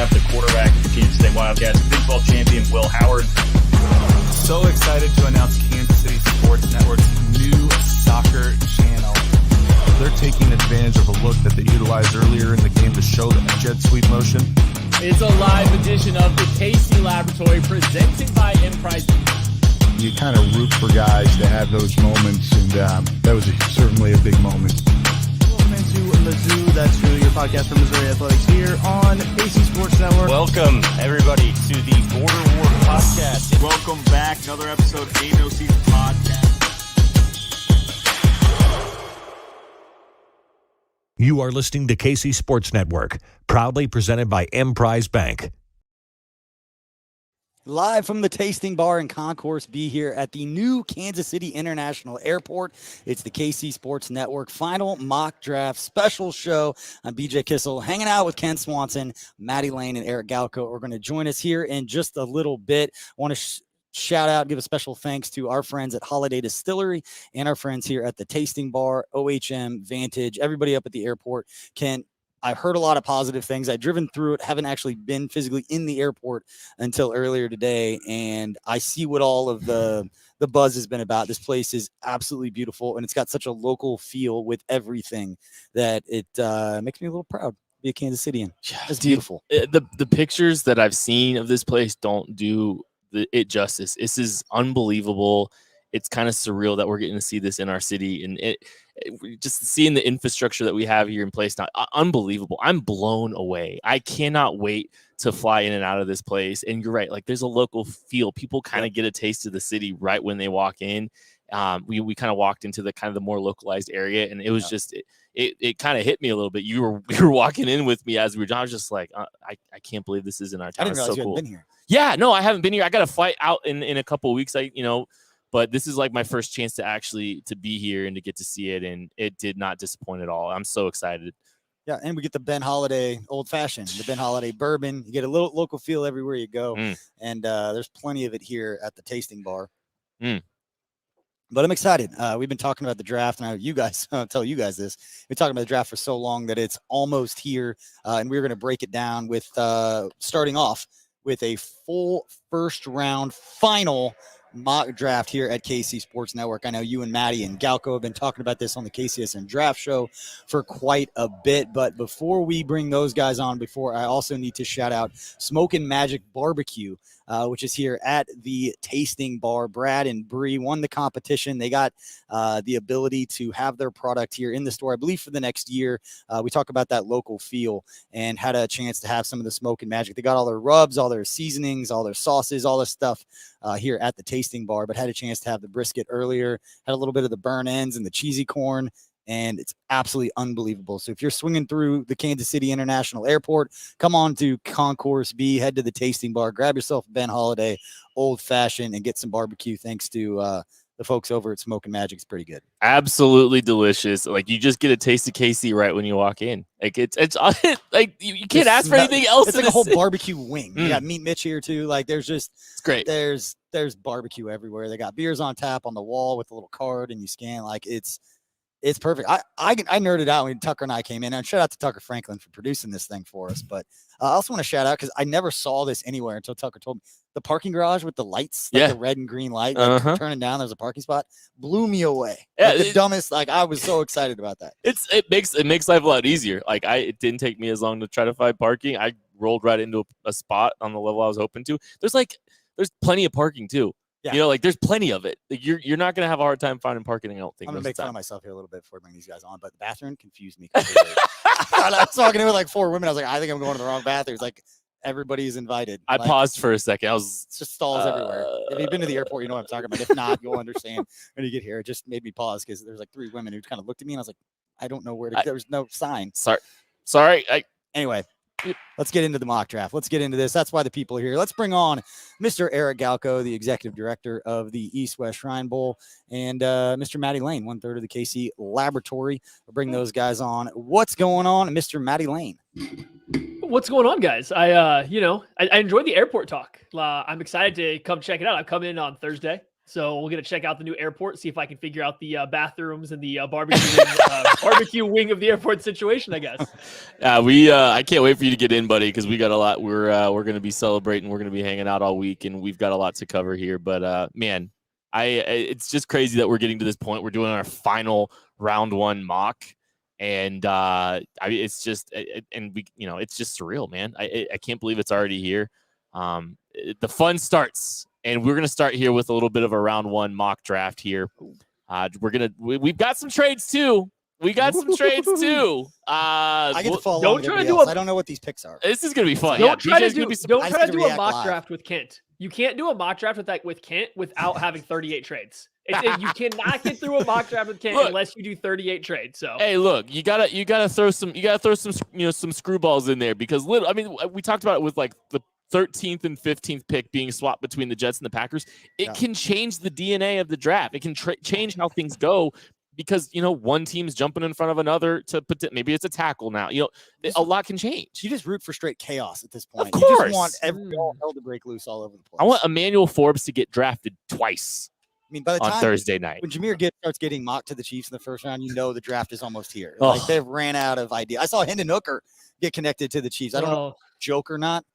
got the quarterback of the Kansas State Wildcats, Big 12 champion Will Howard. So excited to announce Kansas City Sports Network's new soccer channel. They're taking advantage of a look that they utilized earlier in the game to show the jet sweep motion. It's a live edition of the KC Laboratory presented by Emprise. You kind of root for guys to have those moments, and that was certainly a big moment. Welcome into Mizzou. That's really your podcast from Missouri Athletics here on KC Sports Network. Welcome, everybody, to the Border War podcast. Welcome back. Another episode of Ain't No Season podcast. You are listening to KC Sports Network, proudly presented by Emprise Bank. Live from the Tasting Bar in Concourse B here at the new Kansas City International Airport. It's the KC Sports Network final mock draft special show. I'm BJ Kissel, hanging out with Ken Swanson, Maddie Lane, and Eric Galko are going to join us here in just a little bit. I want to shout out, give a special thanks to our friends at Holiday Distillery and our friends here at the Tasting Bar, OHM, Vantage, everybody up at the airport. Ken, I heard a lot of positive things. I've driven through it, haven't actually been physically in the airport until earlier today, and I see what all of the buzz has been about. This place is absolutely beautiful, and it's got such a local feel with everything that it makes me a little proud to be a Kansas Citian. Yeah, it's beautiful. The pictures that I've seen of this place don't do it justice. This is unbelievable. It's kind of surreal that we're getting to see this in our city, and it just seeing the infrastructure that we have here in place now, unbelievable. I'm blown away. I cannot wait to fly in and out of this place. And you're right, like there's a local feel. People kind of get a taste of the city right when they walk in. We kind of walked into the kind of the more localized area, and it was just it kind of hit me a little bit. You were walking in with me as we were. I was just like, I can't believe this is in our town. I didn't realize so you cool. hadn't been here. Yeah, no, I haven't been here. I got a flight out in a couple of weeks. But this is like my first chance to be here and to get to see it, and it did not disappoint at all. I'm so excited. Yeah, and we get the Ben Holiday old fashioned, the Ben Holiday bourbon. You get a little local feel everywhere you go, and there's plenty of it here at the Tasting Bar. But I'm excited. We've been talking about the draft, and I'll tell you guys this. We've been talking about the draft for so long that it's almost here, and we're going to break it down with starting off with a full first round final mock draft here at KC Sports Network. I know you and Maddie and Galko have been talking about this on the KCSN Draft Show for quite a bit, but before we bring those guys on, I also need to shout out Smokin' Magic Barbecue, which is here at the Tasting Bar. Brad and Bree won the competition. They got the ability to have their product here in the store, I believe, for the next year. We talk about that local feel and had a chance to have some of the Smokin' Magic. They got all their rubs, all their seasonings, all their sauces, all this stuff here at the Tasting Bar, but had a chance to have the brisket earlier, had a little bit of the burn ends and the cheesy corn, and it's absolutely unbelievable. So if you're swinging through the Kansas City International Airport, come on to Concourse B, head to the Tasting Bar, grab yourself a Ben Holiday Old Fashioned, and get some barbecue thanks to the folks over at Smokin' Magic. It's pretty good. Absolutely delicious. Like you just get a taste of KC right when you walk in. Like it's like you can't ask for anything else. It's like a whole barbecue wing. You got Meat Mitch here too. Like it's great. There's barbecue everywhere. They got beers on tap on the wall with a little card, and you scan. Like it's perfect. I nerded out when Tucker and I came in, and shout out to Tucker Franklin for producing this thing for us. But I also want to shout out because I never saw this anywhere until Tucker told me. The parking garage with the lights, like the red and green light, turning down, there's a parking spot, blew me away. Yeah, like the dumbest. Like I was so excited about that. It makes life a lot easier. Like it didn't take me as long to try to find parking. I rolled right into a spot on the level I was hoping to. There's plenty of parking too. Yeah. There's plenty of it. Like you're not gonna have a hard time finding parking. I don't think. I'm gonna make fun of myself here a little bit before I bring these guys on, but the bathroom confused me completely. I was walking in with like 4 women. I was like, I think I'm going to the wrong bathroom. It's like everybody's invited. I paused for a second. It's just stalls everywhere. If you've been to the airport, you know what I'm talking about. If not, you'll understand when you get here. It just made me pause because there's like 3 women who kind of looked at me, and I was like, I don't know where to. There was no sign. Sorry. Anyway. Let's get into the mock draft. Let's get into this. That's why the people are here. Let's bring on Mr. Eric Galko, the executive director of the East-West Shrine Bowl, and Mr. Maddie Lane, 1/3 of the KC Laboratory. We'll bring those guys on. What's going on, Mr. Maddie Lane? What's going on, guys? I enjoyed the airport talk. I'm excited to come check it out. I've come in on Thursday. So we're going to check out the new airport, see if I can figure out the bathrooms and the barbecue wing of the airport situation, I guess. I can't wait for you to get in, buddy, because we got a lot. We're going to be celebrating. We're going to be hanging out all week, and we've got a lot to cover here. But, man, it's just crazy that we're getting to this point. We're doing our final round one mock. And it's just it's just surreal, man. I can't believe it's already here. The fun starts. And we're going to start here with a little bit of a round one mock draft here. We've got some trades too. I get to follow don't along try with to do else. I don't know what these picks are. This is going to be fun. Don't try to do a mock live. draft with Kent. You can't do a mock draft with Kent without having 38 trades. You cannot get through a mock draft with Kent unless you do 38 trades. So hey, look, you gotta throw some some screwballs in there because we talked about it with like the 13th and 15th pick being swapped between the Jets and the Packers. It can change the DNA of the draft. It can change how things go because, one team's jumping in front of another to put maybe it's a tackle now. A lot can change. You just root for straight chaos at this point. Of course. You just want every hell to break loose all over the place. I want Emmanuel Forbes to get drafted twice. By the time on Thursday night, when Jahmyr starts getting mocked to the Chiefs in the first round, the draft is almost here. Like they've ran out of ideas. I saw Hendon Hooker get connected to the Chiefs. I don't know if it's a joke or not.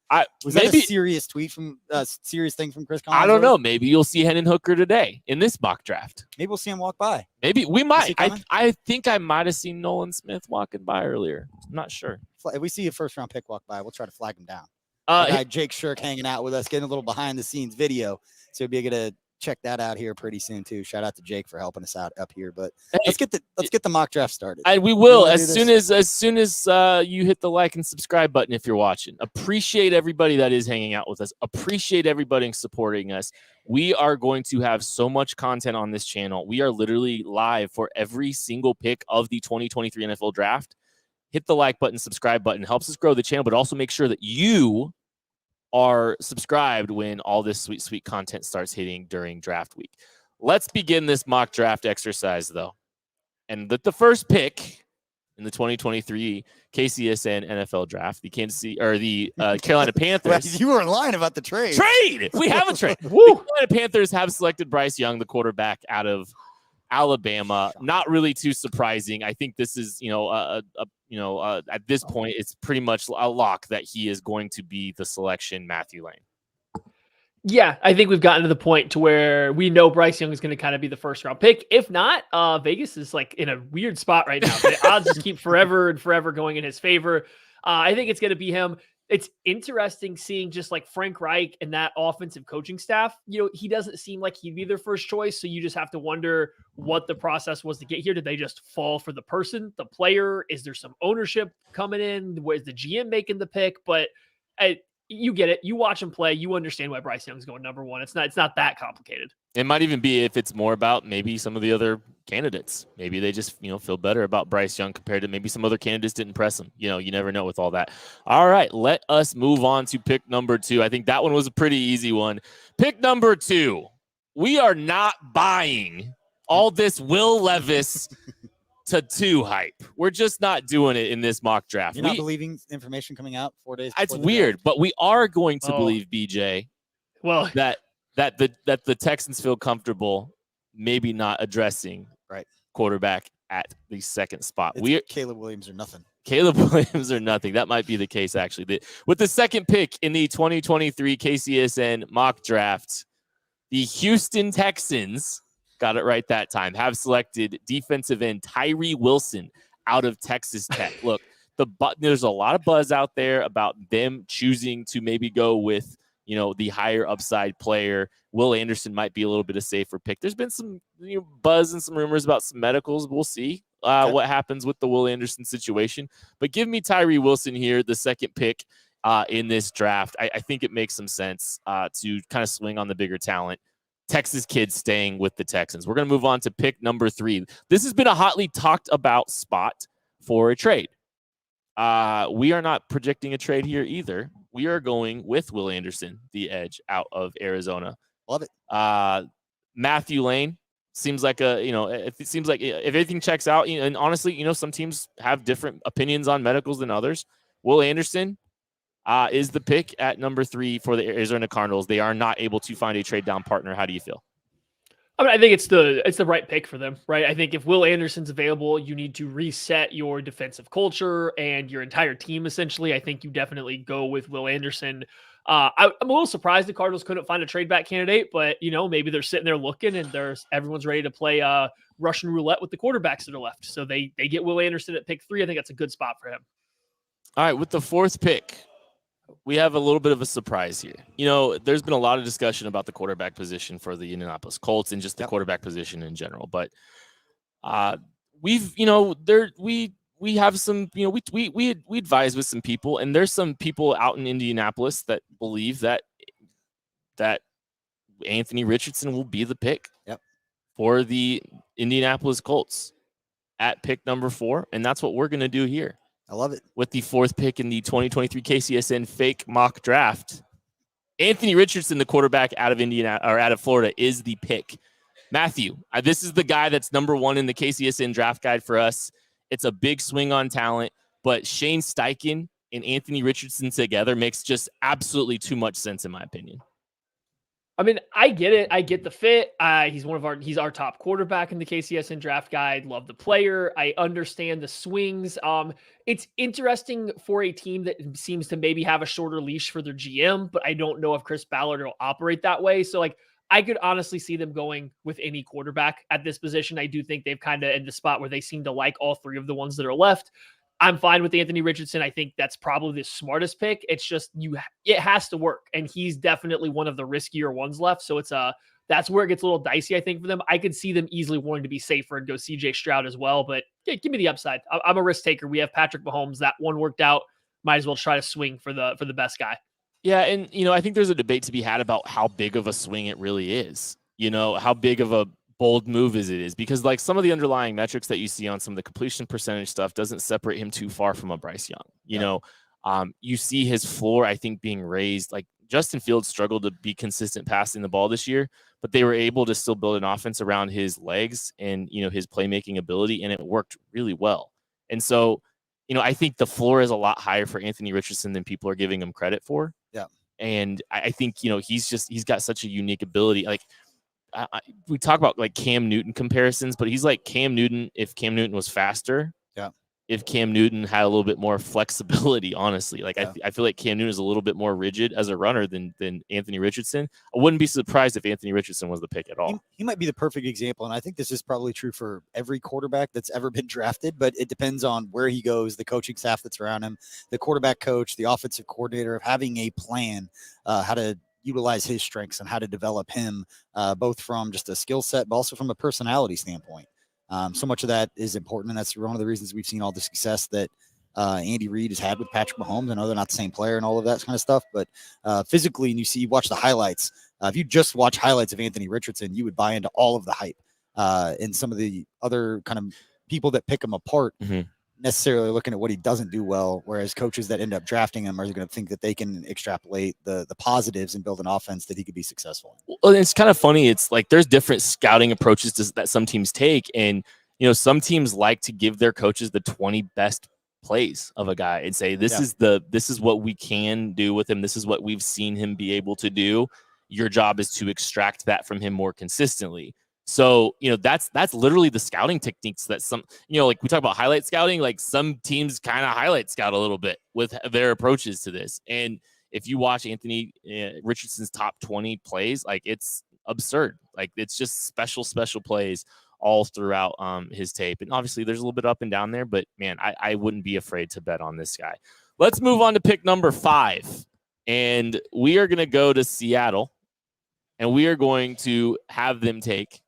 Was that a serious tweet from serious thing from Chris Collinsworth? I don't know. Maybe you'll see Hendon Hooker today in this mock draft. Maybe we'll see him walk by. Maybe we might. I think I might have seen Nolan Smith walking by earlier. I'm not sure. If we see a first round pick walk by, we'll try to flag him down. Guy Jake Shirk hanging out with us, getting a little behind the scenes video. So we'll be able to check that out here pretty soon too. Shout out to Jake for helping us out up here. But let's get the mock draft started. We will as soon as you hit the like and subscribe button if you're watching. Appreciate everybody that is hanging out with us. Appreciate everybody supporting us. We are going to have so much content on this channel. We are literally live for every single pick of the 2023 NFL draft. Hit the like button, subscribe button. Helps us grow the channel, but also make sure that you are subscribed when all this sweet content starts hitting during draft week. Let's begin this mock draft exercise, though. And the first pick in the 2023 KCSN NFL draft, the Carolina Panthers. You were lying about the trade. We have a trade. The Carolina Panthers have selected Bryce Young, the quarterback out of Alabama. Not really too surprising. I think this is, at this point, it's pretty much a lock that he is going to be the selection, Matthew Lane. Yeah, I think we've gotten to the point to where we know Bryce Young is going to kind of be the first round pick. If not, Vegas is like in a weird spot right now. The odds just keep forever and forever going in his favor. I think it's going to be him. It's interesting seeing just like Frank Reich and that offensive coaching staff. He doesn't seem like he'd be their first choice. So you just have to wonder what the process was to get here. Did they just fall for the person, the player? Is there some ownership coming in? Where's the GM making the pick? But you get it. You watch him play. You understand why Bryce Young's going number one. It's not that complicated. It might even be if it's more about maybe some of the other candidates. Maybe they just, feel better about Bryce Young compared to maybe some other candidates didn't press him. You never know with all that. All right, let us move on to pick number 2. I think that one was a pretty easy one. Pick number 2. We are not buying all this Will Levis to 2 hype. We're just not doing it in this mock draft. You're not believing information coming out 4 days before It's weird, draft. but we are going to believe, BJ, that the Texans feel comfortable maybe not addressing quarterback at the second spot. Caleb Williams or nothing. Caleb Williams or nothing. That might be the case, actually. With the second pick in the 2023 KCSN mock draft, the Houston Texans, got it right that time, have selected defensive end Tyree Wilson out of Texas Tech. Look, there's a lot of buzz out there about them choosing to maybe go with the higher upside player. Will Anderson might be a little bit of safer pick. There's been some buzz and some rumors about some medicals. We'll see what happens with the Will Anderson situation. But give me Tyree Wilson here, the second pick in this draft. I think it makes some sense to kind of swing on the bigger talent. Texas kids staying with the Texans. We're going to move on to pick number 3. This has been a hotly talked about spot for a trade. We are not predicting a trade here either. We are going with Will Anderson, the edge out of Arizona. Love it. Matthew Lane seems like it seems like if everything checks out, and honestly, some teams have different opinions on medicals than others. Will Anderson is the pick at number 3 for the Arizona Cardinals. They are not able to find a trade down partner. How do you feel? I mean, I think it's the right pick for them, right? I think if Will Anderson's available, you need to reset your defensive culture and your entire team. Essentially, I think you definitely go with Will Anderson. I'm a little surprised the Cardinals couldn't find a trade back candidate, but maybe they're sitting there looking and everyone's ready to play Russian roulette with the quarterbacks that are left. So they get Will Anderson at pick 3. I think that's a good spot for him. All right, with the 4th pick, we have a little bit of a surprise here. There's been a lot of discussion about the quarterback position for the Indianapolis Colts and just the quarterback position in general. But we have some, we advise with some people, and there's some people out in Indianapolis that believe that Anthony Richardson will be the pick for the Indianapolis Colts at pick number 4, and that's what we're going to do here. I love it. With the 4th pick in the 2023 KCSN fake mock draft, Anthony Richardson, the quarterback out of Florida, is the pick. Matthew, this is the guy that's number 1 in the KCSN draft guide for us. It's a big swing on talent, but Shane Steichen and Anthony Richardson together makes just absolutely too much sense, in my opinion. I mean, I get it. I get the fit. He's our top quarterback in the KCSN draft guide. Love the player. I understand the swings. It's interesting for a team that seems to maybe have a shorter leash for their GM, but I don't know if Chris Ballard will operate that way. So I could honestly see them going with any quarterback at this position. I do think they've kind of in the spot where they seem to like all 3 of the ones that are left. I'm fine with Anthony Richardson. I think that's probably the smartest pick. It's just it has to work, and he's definitely one of the riskier ones left. So that's where it gets a little dicey, I think, for them. I could see them easily wanting to be safer and go CJ Stroud as well, but give me the upside. I'm a risk taker. We have Patrick Mahomes. That one worked out. Might as well try to swing for the best guy. Yeah, and I think there's a debate to be had about how big of a swing it really is. How big of a bold move as it is, because some of the underlying metrics that you see on some of the completion percentage stuff doesn't separate him too far from a Bryce Young. You see his floor, I think, being raised. Justin Fields struggled to be consistent passing the ball this year, but they were able to still build an offense around his legs and his playmaking ability, and it worked really well. And so, I think the floor is a lot higher for Anthony Richardson than people are giving him credit for. Yeah, and I think he's got such a unique ability. We talk about Cam Newton comparisons, but he's like Cam Newton if Cam Newton was faster. Yeah. If Cam Newton had a little bit more flexibility, honestly, I feel like Cam Newton is a little bit more rigid as a runner than Anthony Richardson. I wouldn't be surprised if Anthony Richardson was the pick at all. He might be the perfect example, and I think this is probably true for every quarterback that's ever been drafted, but it depends on where he goes, the coaching staff that's around him, the quarterback coach, the offensive coordinator, of having a plan, how to utilize his strengths and how to develop him, both from just a skill set, but also from a personality standpoint. So much of that is important, and that's one of the reasons we've seen all the success that Andy Reid has had with Patrick Mahomes. I know they're not the same player and all of that kind of stuff, but physically, and you watch the highlights. If you just watch highlights of Anthony Richardson, you would buy into all of the hype. And some of the other kind of people that pick him apart necessarily looking at what he doesn't do well, whereas coaches that end up drafting him are going to think that they can extrapolate the positives and build an offense that he could be successful in. Well, it's kind of funny. It's there's different scouting approaches that some teams take, and some teams like to give their coaches the 20 best plays of a guy and say this is what we can do with him. This is what we've seen him be able to do. Your job is to extract that from him more consistently. So, that's literally the scouting techniques that some, we talk about highlight scouting, some teams kind of highlight scout a little bit with their approaches to this. And if you watch Anthony Richardson's top 20 plays, it's absurd. It's just special plays all throughout his tape. And obviously there's a little bit up and down there, but man, I wouldn't be afraid to bet on this guy. Let's move on to pick number 5. And we are going to go to Seattle, and we are going to have them take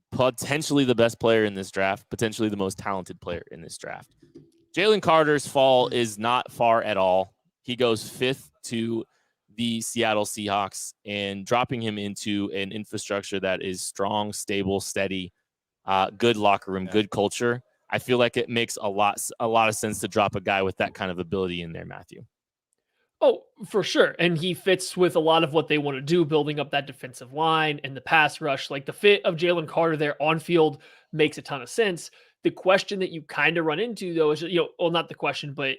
potentially the best player in this draft, potentially the most talented player in this draft. Jalen Carter's fall is not far at all. He goes 5th to the Seattle Seahawks, and dropping him into an infrastructure that is strong, stable, steady, good locker room, good culture. I feel like it makes a lot of sense to drop a guy with that kind of ability in there, Matthew. Oh, for sure. And he fits with a lot of what they want to do, building up that defensive line and the pass rush. The fit of Jalen Carter there on field makes a ton of sense. The question that you kind of run into, though, is, well, not the question, but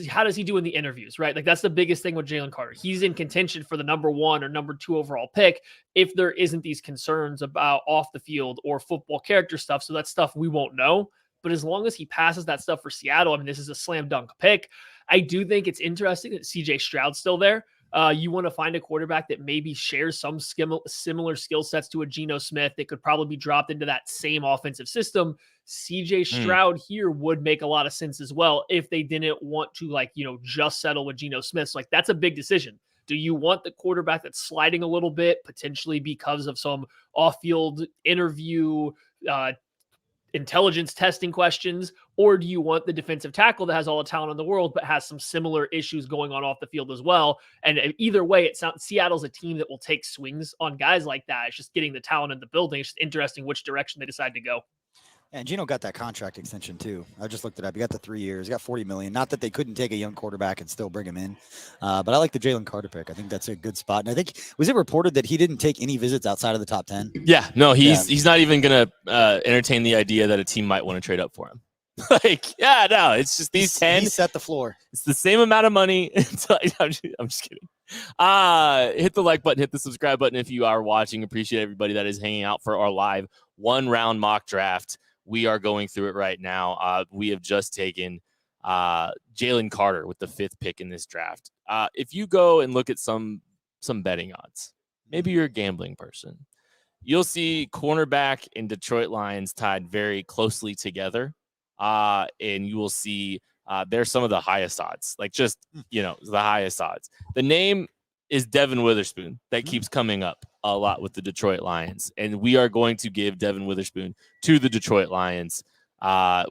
how does he do in the interviews, right? Like that's the biggest thing with Jalen Carter. He's in contention for the number 1 or number 2 overall pick if there isn't these concerns about off the field or football character stuff. So that's stuff we won't know. But as long as he passes that stuff for Seattle, I mean, this is a slam dunk pick. I do think it's interesting that CJ Stroud's still there. You want to find a quarterback that maybe shares some similar skill sets to a Geno Smith that could probably be dropped into that same offensive system. CJ Stroud here would make a lot of sense as well if they didn't want to just settle with Geno Smith. So that's a big decision. Do you want the quarterback that's sliding a little bit, potentially because of some off-field interview, intelligence testing questions, or do you want the defensive tackle that has all the talent in the world but has some similar issues going on off the field as well? And either way, it sounds Seattle's a team that will take swings on guys like that. It's just getting the talent in the building. It's just interesting which direction they decide to go. And Geno got that contract extension too. I just looked it up. He got the 3 years. He got $40 million. Not that they couldn't take a young quarterback and still bring him in, but I like the Jalen Carter pick. I think that's a good spot. And I think, was it reported that he didn't take any visits outside of the top 10? Yeah, no, he's not even gonna entertain the idea that a team might want to trade up for him. It's just these 10. He set the floor. It's the same amount of money. I'm just kidding. Hit the like button, hit the subscribe button if you are watching. Appreciate everybody that is hanging out for our live 1-round mock draft. We are going through it right now. We have just taken Jalen Carter with the 5th pick in this draft. If you go and look at some betting odds, maybe you're a gambling person, you'll see cornerback and Detroit Lions tied very closely together. And you will see they're some of the highest odds, the highest odds. The name is Devin Witherspoon that keeps coming up a lot with the Detroit Lions. And we are going to give Devin Witherspoon to the Detroit Lions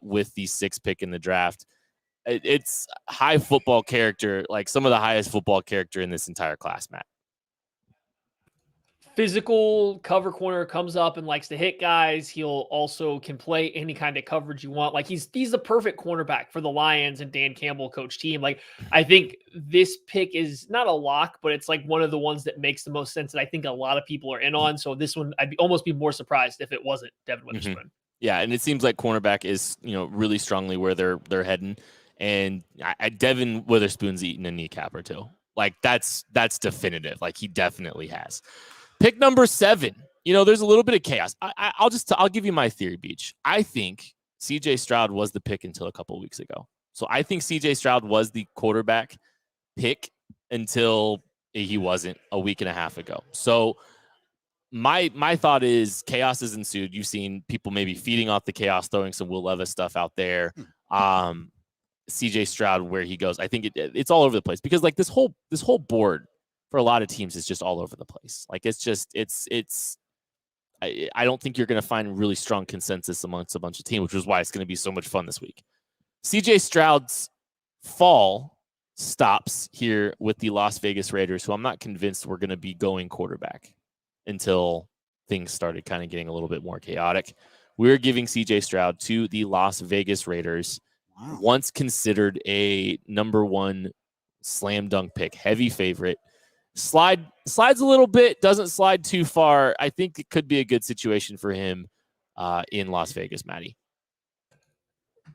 with the 6th pick in the draft. It's high football character, like some of the highest football character in this entire class, Matt. Physical cover corner, comes up and likes to hit guys. He'll also can play any kind of coverage you want. Like he's the perfect cornerback for the Lions and Dan Campbell coach team. Like I think this pick is not a lock, but it's like one of the ones that makes the most sense that I think a lot of people are in on. So this one, I'd almost be more surprised if it wasn't Devin Witherspoon. Mm-hmm. Yeah, and it seems like cornerback is really strongly where they're heading. And Devin Witherspoon's eaten a kneecap or two. Like that's definitive. Like he definitely has. Pick number 7. There's a little bit of chaos. I'll give you my theory, Beach. I think CJ Stroud was the pick until a couple of weeks ago. So I think CJ Stroud was the quarterback pick until he wasn't a week and a half ago. So my thought is chaos has ensued. You've seen people maybe feeding off the chaos, throwing some Will Levis stuff out there. CJ Stroud, where he goes, I think it's all over the place because like this whole board for a lot of teams is just all over the place. Like I don't think you're going to find really strong consensus amongst a bunch of teams, which is why it's going to be so much fun this week. CJ Stroud's fall stops here with the Las Vegas Raiders, who I'm not convinced we're going to be going quarterback until things started kind of getting a little bit more chaotic. We're giving CJ Stroud to the Las Vegas Raiders. Wow. Once considered a number 1 slam dunk pick, heavy favorite. Slides a little bit, doesn't slide too far. I think it could be a good situation for him in Las Vegas, Matty.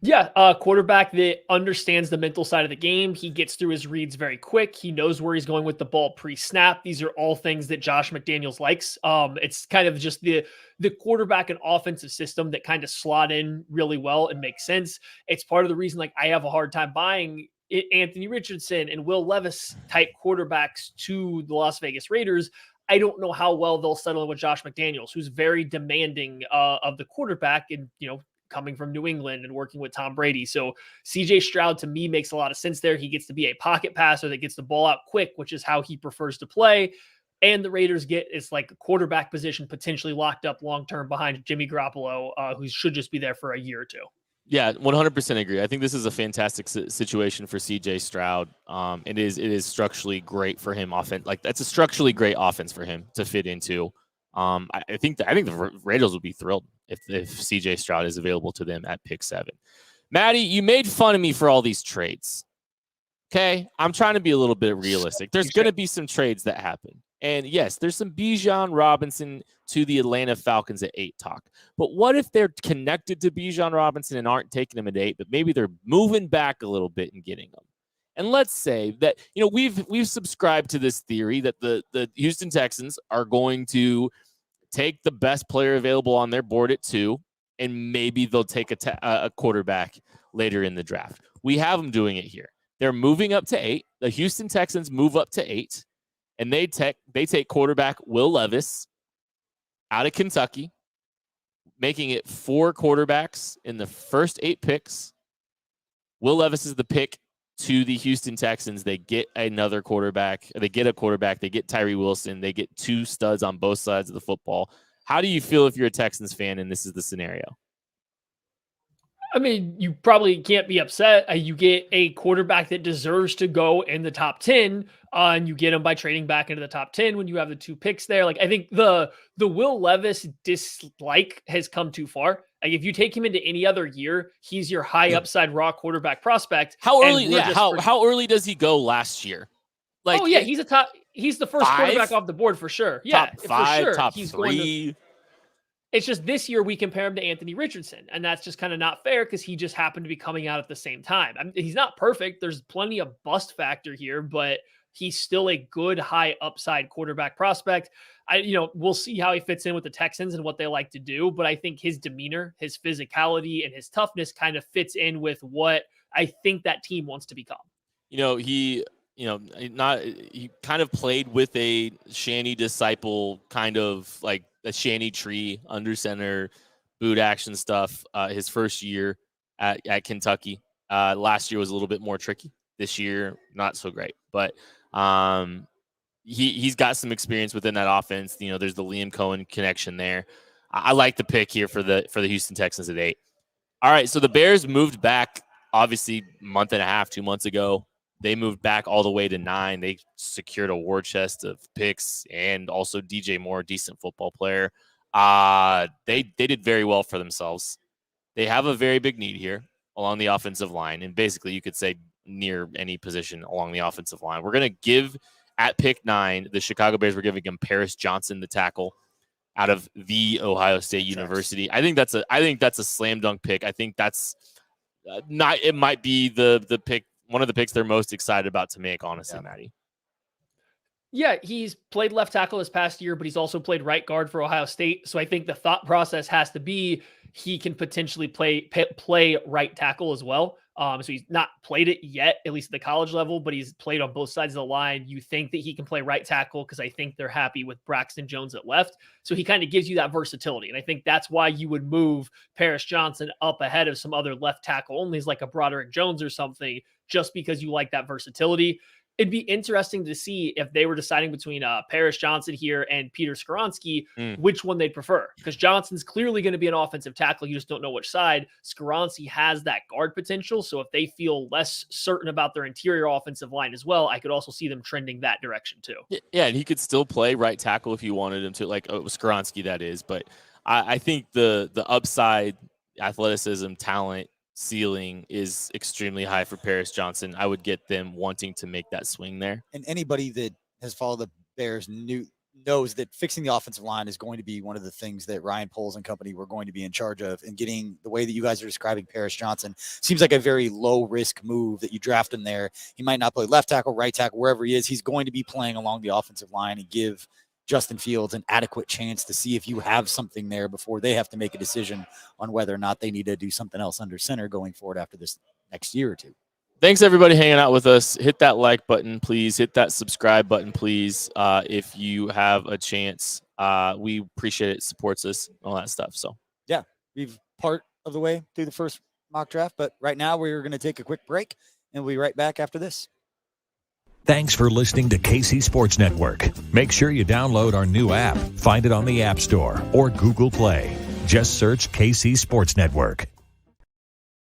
Yeah, quarterback that understands the mental side of the game. He gets through his reads very quick. He knows where he's going with the ball pre-snap. These are all things that Josh McDaniels likes. It's kind of just the quarterback and offensive system that kind of slot in really well and makes sense. It's part of the reason I have a hard time buying Anthony Richardson and Will Levis type quarterbacks to the Las Vegas Raiders. I don't know how well they'll settle in with Josh McDaniels, who's very demanding of the quarterback and, coming from New England and working with Tom Brady. So CJ Stroud to me makes a lot of sense there. He gets to be a pocket passer that gets the ball out quick, which is how he prefers to play. And the Raiders it's like a quarterback position potentially locked up long-term behind Jimmy Garoppolo, who should just be there for a year or two. Yeah, 100% agree. I think this is a fantastic situation for CJ Stroud. It is structurally great for him. That's a structurally great offense for him to fit into. I think the Raiders will be thrilled if CJ Stroud is available to them at pick 7. Maddie, you made fun of me for all these trades. Okay, I'm trying to be a little bit realistic. There's going to be some trades that happen. And yes, there's some Bijan Robinson to the Atlanta Falcons at 8 talk. But what if they're connected to Bijan Robinson and aren't taking him at 8, but maybe they're moving back a little bit and getting him? And let's say that, we've subscribed to this theory that the Houston Texans are going to take the best player available on their board at 2, and maybe they'll take a quarterback later in the draft. We have them doing it here. They're moving up to 8. The Houston Texans move up to 8, and they take quarterback Will Levis out of Kentucky, making it 4 quarterbacks in the first 8 picks. Will Levis is the pick to the Houston Texans. They get another quarterback. They get a quarterback. They get Tyree Wilson. They get 2 studs on both sides of the football. How do you feel if you're a Texans fan and this is the scenario? I mean, you probably can't be upset. You get a quarterback that deserves to go in the top 10, and you get him by trading back into the top 10 when you have the 2 picks there. Like, I think the Will Levis dislike has come too far. Like, if you take him into any other year, he's your high upside raw quarterback prospect. How early? Yeah, how early does he go last year? Like, he's the first 5? quarterback off the board for sure. Yeah, top 5, for sure. top he's 3. It's just this year we compare him to Anthony Richardson, and that's just kind of not fair because he just happened to be coming out at the same time. He's not perfect. There's plenty of bust factor here, but he's still a good high upside quarterback prospect. We'll see how he fits in with the Texans and what they like to do, but I think his demeanor, his physicality, and his toughness kind of fits in with what I think that team wants to become. He kind of played with a Shanny disciple, kind of like a Shanny tree under center boot action stuff. His first year at Kentucky. Last year was a little bit more tricky. This year, not so great, but he's got some experience within that offense. There's the Liam Cohen connection there. I like the pick here for the Houston Texans at 8. All right, so the Bears moved back, obviously, month and a half, 2 months ago. They moved back all the way to 9. They secured a war chest of picks and also DJ Moore, decent football player. They did very well for themselves. They have a very big need here along the offensive line, and basically you could say near any position along the offensive line. We're going to give at pick 9, the Chicago Bears were giving him Paris Johnson, the tackle out of the Ohio State University. I think that's a slam dunk pick. I think that's it might be the pick, one of the picks they're most excited about to make, honestly, Maddie. Yeah, he's played left tackle this past year, but he's also played right guard for Ohio State. So I think the thought process has to be he can potentially play right tackle as well. So he's not played it yet, at least at the college level, but he's played on both sides of the line. You think that he can play right tackle because I think they're happy with Braxton Jones at left. So he kind of gives you that versatility. And I think that's why you would move Paris Johnson up ahead of some other left tackle onlys like a Broderick Jones or something, just because you like that versatility. It'd be interesting to see if they were deciding between Paris Johnson here and Peter Skoronski, which one they'd prefer. Because Johnson's clearly going to be an offensive tackle. You just don't know which side. Skoronski has that guard potential. So if they feel less certain about their interior offensive line as well, I could also see them trending that direction too. Yeah, and he could still play right tackle if you wanted him to, like Skoronski, that is. But I think the upside, athleticism, talent, ceiling is extremely high for Paris Johnson. I would get them wanting to make that swing there. And anybody that has followed the Bears knows that fixing the offensive line is going to be one of the things that Ryan Poles and company were going to be in charge of. And getting the way that you guys are describing Paris Johnson seems like a very low risk move that you draft him there. He might not play left tackle, right tackle, wherever he is. He's going to be playing along the offensive line and give Justin Fields an adequate chance to see if you have something there before they have to make a decision on whether or not they need to do something else under center going forward after this next year or two. Thanks, everybody, hanging out with us. Hit that like button, please. Hit that subscribe button, please, if you have a chance. We appreciate it. Supports us, all that stuff. So, yeah, we've part of the way through the first mock draft, but right now we're going to take a quick break, and we'll be right back after this. Thanks for listening to KC Sports Network. Make sure you download our new app. Find it on the App Store or Google Play. Just search KC Sports Network.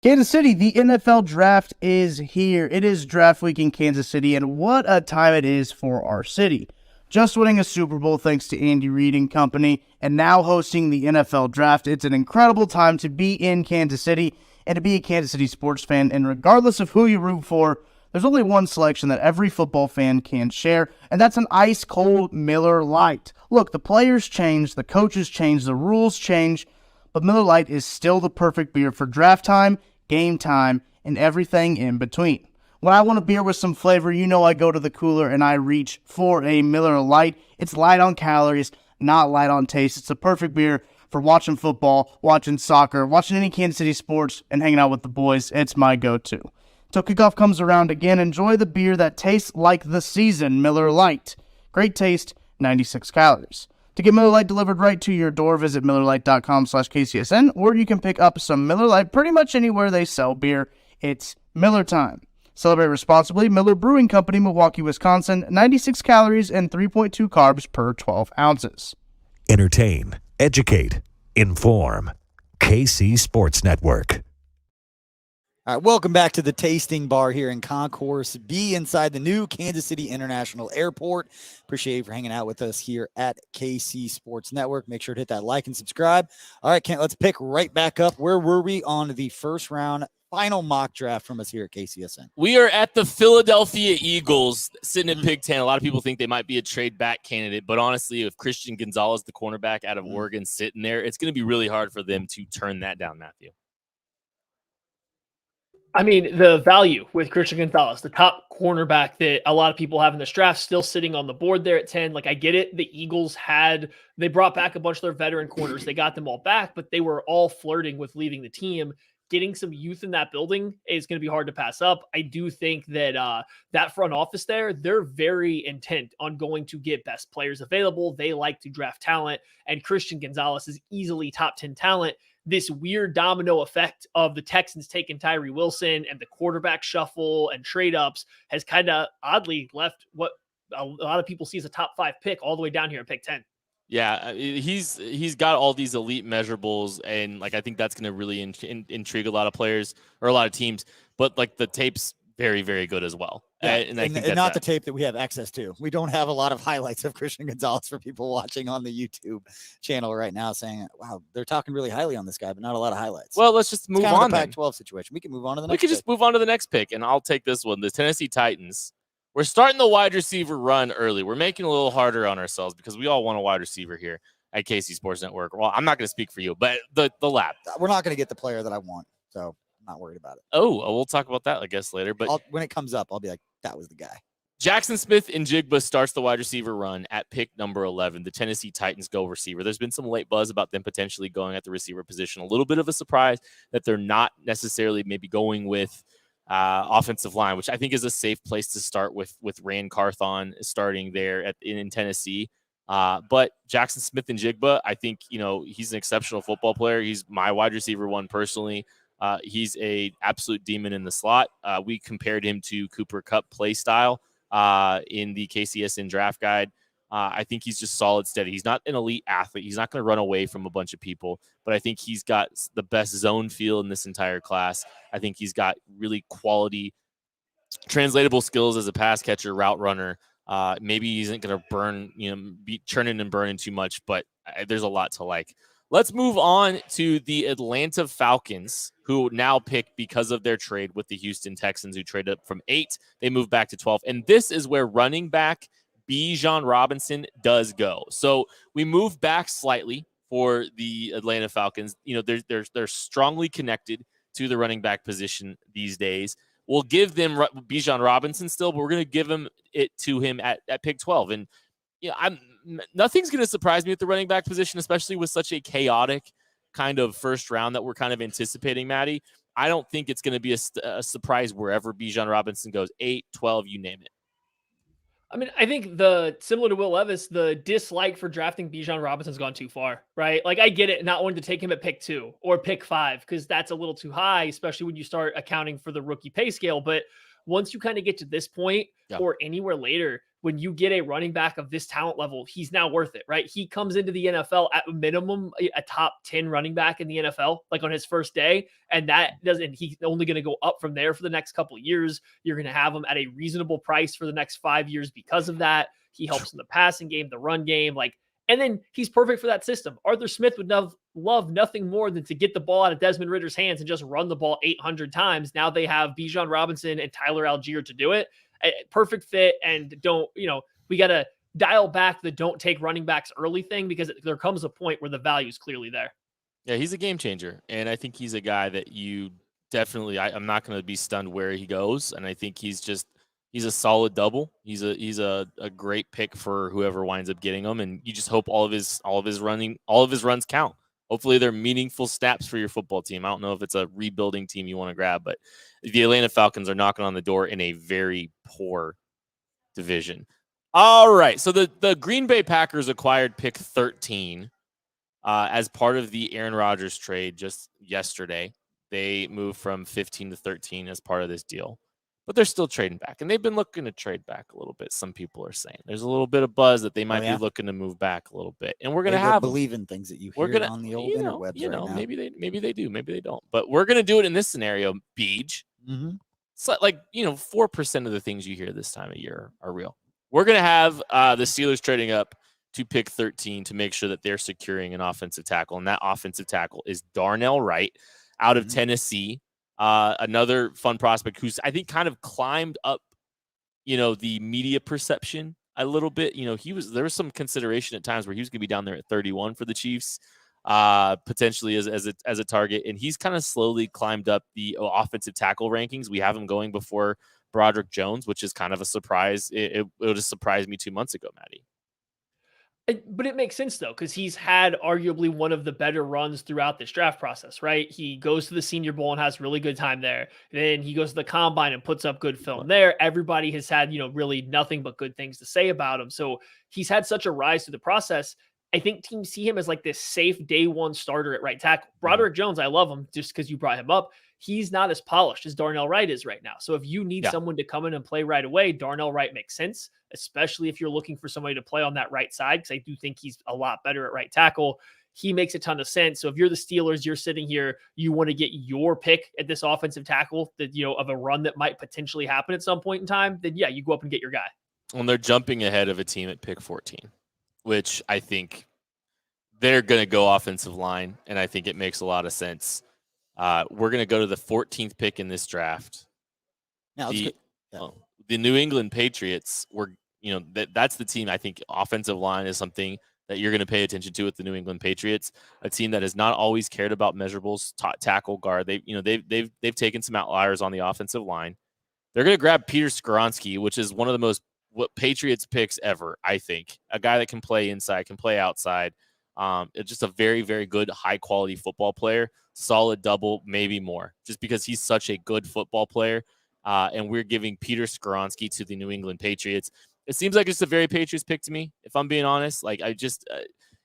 Kansas City, the NFL draft is here. It is draft week in Kansas City, and what a time it is for our city. Just winning a Super Bowl thanks to Andy Reid and company, and now hosting the NFL draft. It's an incredible time to be in Kansas City and to be a Kansas City sports fan, and regardless of who you root for, there's only one selection that every football fan can share, and that's an ice-cold Miller Lite. Look, the players change, the coaches change, the rules change, but Miller Lite is still the perfect beer for draft time, game time, and everything in between. When I want a beer with some flavor, you know I go to the cooler and I reach for a Miller Lite. It's light on calories, not light on taste. It's the perfect beer for watching football, watching soccer, watching any Kansas City sports, and hanging out with the boys. It's my go-to. So kickoff comes around again. Enjoy the beer that tastes like the season, Miller Lite. Great taste, 96 calories. To get Miller Lite delivered right to your door, visit MillerLite.com/KCSN, or you can pick up some Miller Lite pretty much anywhere they sell beer. It's Miller time. Celebrate responsibly. Miller Brewing Company, Milwaukee, Wisconsin. 96 calories and 3.2 carbs per 12 ounces. Entertain, educate, inform. KC Sports Network. All right, welcome back to the Tasting Bar here in Concourse B inside the new Kansas City International Airport. Appreciate you for hanging out with us here at KC Sports Network. Make sure to hit that like and subscribe. All right, Kent, let's pick right back up. Where were we on the first round final mock draft from us here at KCSN? We are at the Philadelphia Eagles sitting at pick 10. A lot of people think they might be a trade back candidate, but honestly, if Christian Gonzalez, the cornerback out of Oregon, sitting there, it's going to be really hard for them to turn that down, Matthew. I mean, the value with Christian Gonzalez, the top cornerback that a lot of people have in this draft, still sitting on the board there at 10. Like, I get it. The Eagles they brought back a bunch of their veteran corners. They got them all back, but they were all flirting with leaving the team. Getting some youth in that building is going to be hard to pass up. I do think that that front office there, they're very intent on going to get best players available. They like to draft talent, and Christian Gonzalez is easily top 10 talent. This weird domino effect of the Texans taking Tyree Wilson and the quarterback shuffle and trade ups has kind of oddly left what a lot of people see as a top 5 pick all the way down here at pick 10. Yeah, he's got all these elite measurables, and like I think that's going to really intrigue a lot of players or a lot of teams. But like the tape's very, very good as well. Yeah, and I think and not the tape that we have access to. We don't have a lot of highlights of Christian Gonzalez for people watching on the YouTube channel right now, saying, "Wow, they're talking really highly on this guy, but not a lot of highlights." Well, let's just move on. The Pac-12 situation. We can move on to the next. We could just move on to the next pick, and I'll take this one. The Tennessee Titans. We're starting the wide receiver run early. We're making it a little harder on ourselves because we all want a wide receiver here at KC Sports Network. Well, I'm not going to speak for you, but the lab. We're not going to get the player that I want, so I'm not worried about it. Oh, we'll talk about that, I guess, later. But when it comes up, I'll be like, that was the guy. Jackson Smith-Njigba starts the wide receiver run at pick number 11. The Tennessee Titans go receiver. There's been some late buzz about them potentially going at the receiver position. A little bit of a surprise that they're not necessarily maybe going with offensive line, which I think is a safe place to start with Rand Carthon starting there in Tennessee. But Jackson Smith-Njigba, I think, he's an exceptional football player. He's my wide receiver one personally. He's a absolute demon in the slot. We compared him to Cooper Kupp play style in the KCSN draft guide. I think he's just solid, steady. He's not an elite athlete. He's not going to run away from a bunch of people, but I think he's got the best zone feel in this entire class. I think he's got really quality translatable skills as a pass catcher, route runner. Maybe he isn't going to be churning and burning too much, but there's a lot to like. Let's move on to the Atlanta Falcons, who now pick because of their trade with the Houston Texans, who traded up from 8. They moved back to 12. And this is where running back Bijan Robinson does go. So we move back slightly for the Atlanta Falcons. They're strongly connected to the running back position these days. We'll give them Bijan Robinson still, but we're going to give him at pick 12. And nothing's going to surprise me at the running back position, especially with such a chaotic kind of first round that we're kind of anticipating, Maddie. I don't think it's going to be a surprise wherever Bijan Robinson goes, 8, 12, you name it. I mean, I think similar to Will Levis, the dislike for drafting Bijan Robinson's gone too far, right? Like, I get it, not wanting to take him at pick 2 or pick 5, because that's a little too high, especially when you start accounting for the rookie pay scale. But once you kind of get to this point or anywhere later, when you get a running back of this talent level, he's now worth it, right? He comes into the NFL at minimum a top 10 running back in the NFL, like on his first day. And he's only going to go up from there for the next couple of years. You're going to have him at a reasonable price for the next 5 years because of that. He helps in the passing game, the run game, and then he's perfect for that system. Arthur Smith would love nothing more than to get the ball out of Desmond Ridder's hands and just run the ball 800 times. Now they have Bijan Robinson and Tyler Algier to do it. Perfect fit. And we got to dial back the don't take running backs early thing, because there comes a point where the value is clearly there. Yeah, he's a game changer. And I think he's a guy that you definitely, I'm not going to be stunned where he goes, and I think he's a solid double. He's a great pick for whoever winds up getting him, and you just hope all of his runs count. Hopefully, they're meaningful snaps for your football team. I don't know if it's a rebuilding team you want to grab, but the Atlanta Falcons are knocking on the door in a very poor division. All right, so the Green Bay Packers acquired pick 13 as part of the Aaron Rodgers trade just yesterday. They moved from 15 to 13 as part of this deal, but they're still trading back, and they've been looking to trade back a little bit. Some people are saying there's a little bit of buzz that they might be looking to move back a little bit, and we're going to believe in things that you hear on the old interwebs right now. Maybe they do, maybe they don't, but we're going to do it in this scenario, Beej. Mm-hmm. So 4% of the things you hear this time of year are real. We're going to have the Steelers trading up to pick 13 to make sure that they're securing an offensive tackle, and that offensive tackle is Darnell Wright out of Tennessee. Another fun prospect who's, I think, kind of climbed up, the media perception a little bit. There was some consideration at times where he was going to be down there at 31 for the Chiefs, potentially as a target. And he's kind of slowly climbed up the offensive tackle rankings. We have him going before Broderick Jones, which is kind of a surprise. It just surprised me 2 months ago, Maddie. But it makes sense, though, because he's had arguably one of the better runs throughout this draft process, right? He goes to the Senior Bowl and has really good time there. Then he goes to the Combine and puts up good film there. Everybody has had, really nothing but good things to say about him. So he's had such a rise through the process. I think teams see him as like this safe day one starter at right tackle. Broderick Jones, I love him just because you brought him up. He's not as polished as Darnell Wright is right now. So if you need someone to come in and play right away, Darnell Wright makes sense, especially if you're looking for somebody to play on that right side, because I do think he's a lot better at right tackle. He makes a ton of sense. So if you're the Steelers, you're sitting here, you want to get your pick at this offensive tackle that, of a run that might potentially happen at some point in time, then you go up and get your guy. Well, they're jumping ahead of a team at pick 14, which I think they're going to go offensive line, and I think it makes a lot of sense. We're going to go to the 14th pick in this draft. Now, the New England Patriots were, that's the team. I think offensive line is something that you're going to pay attention to with the New England Patriots, a team that has not always cared about measurables, tackle, guard. They've taken some outliers on the offensive line. They're going to grab Peter Skoronski, which is one of the most Patriots picks ever, I think. A guy that can play inside, can play outside. It's just a very, very good, high-quality football player. Solid double, maybe more, just because he's such a good football player. And we're giving Peter Skoronski to the New England Patriots. It seems like it's a very Patriots pick to me, if I'm being honest. Like, I just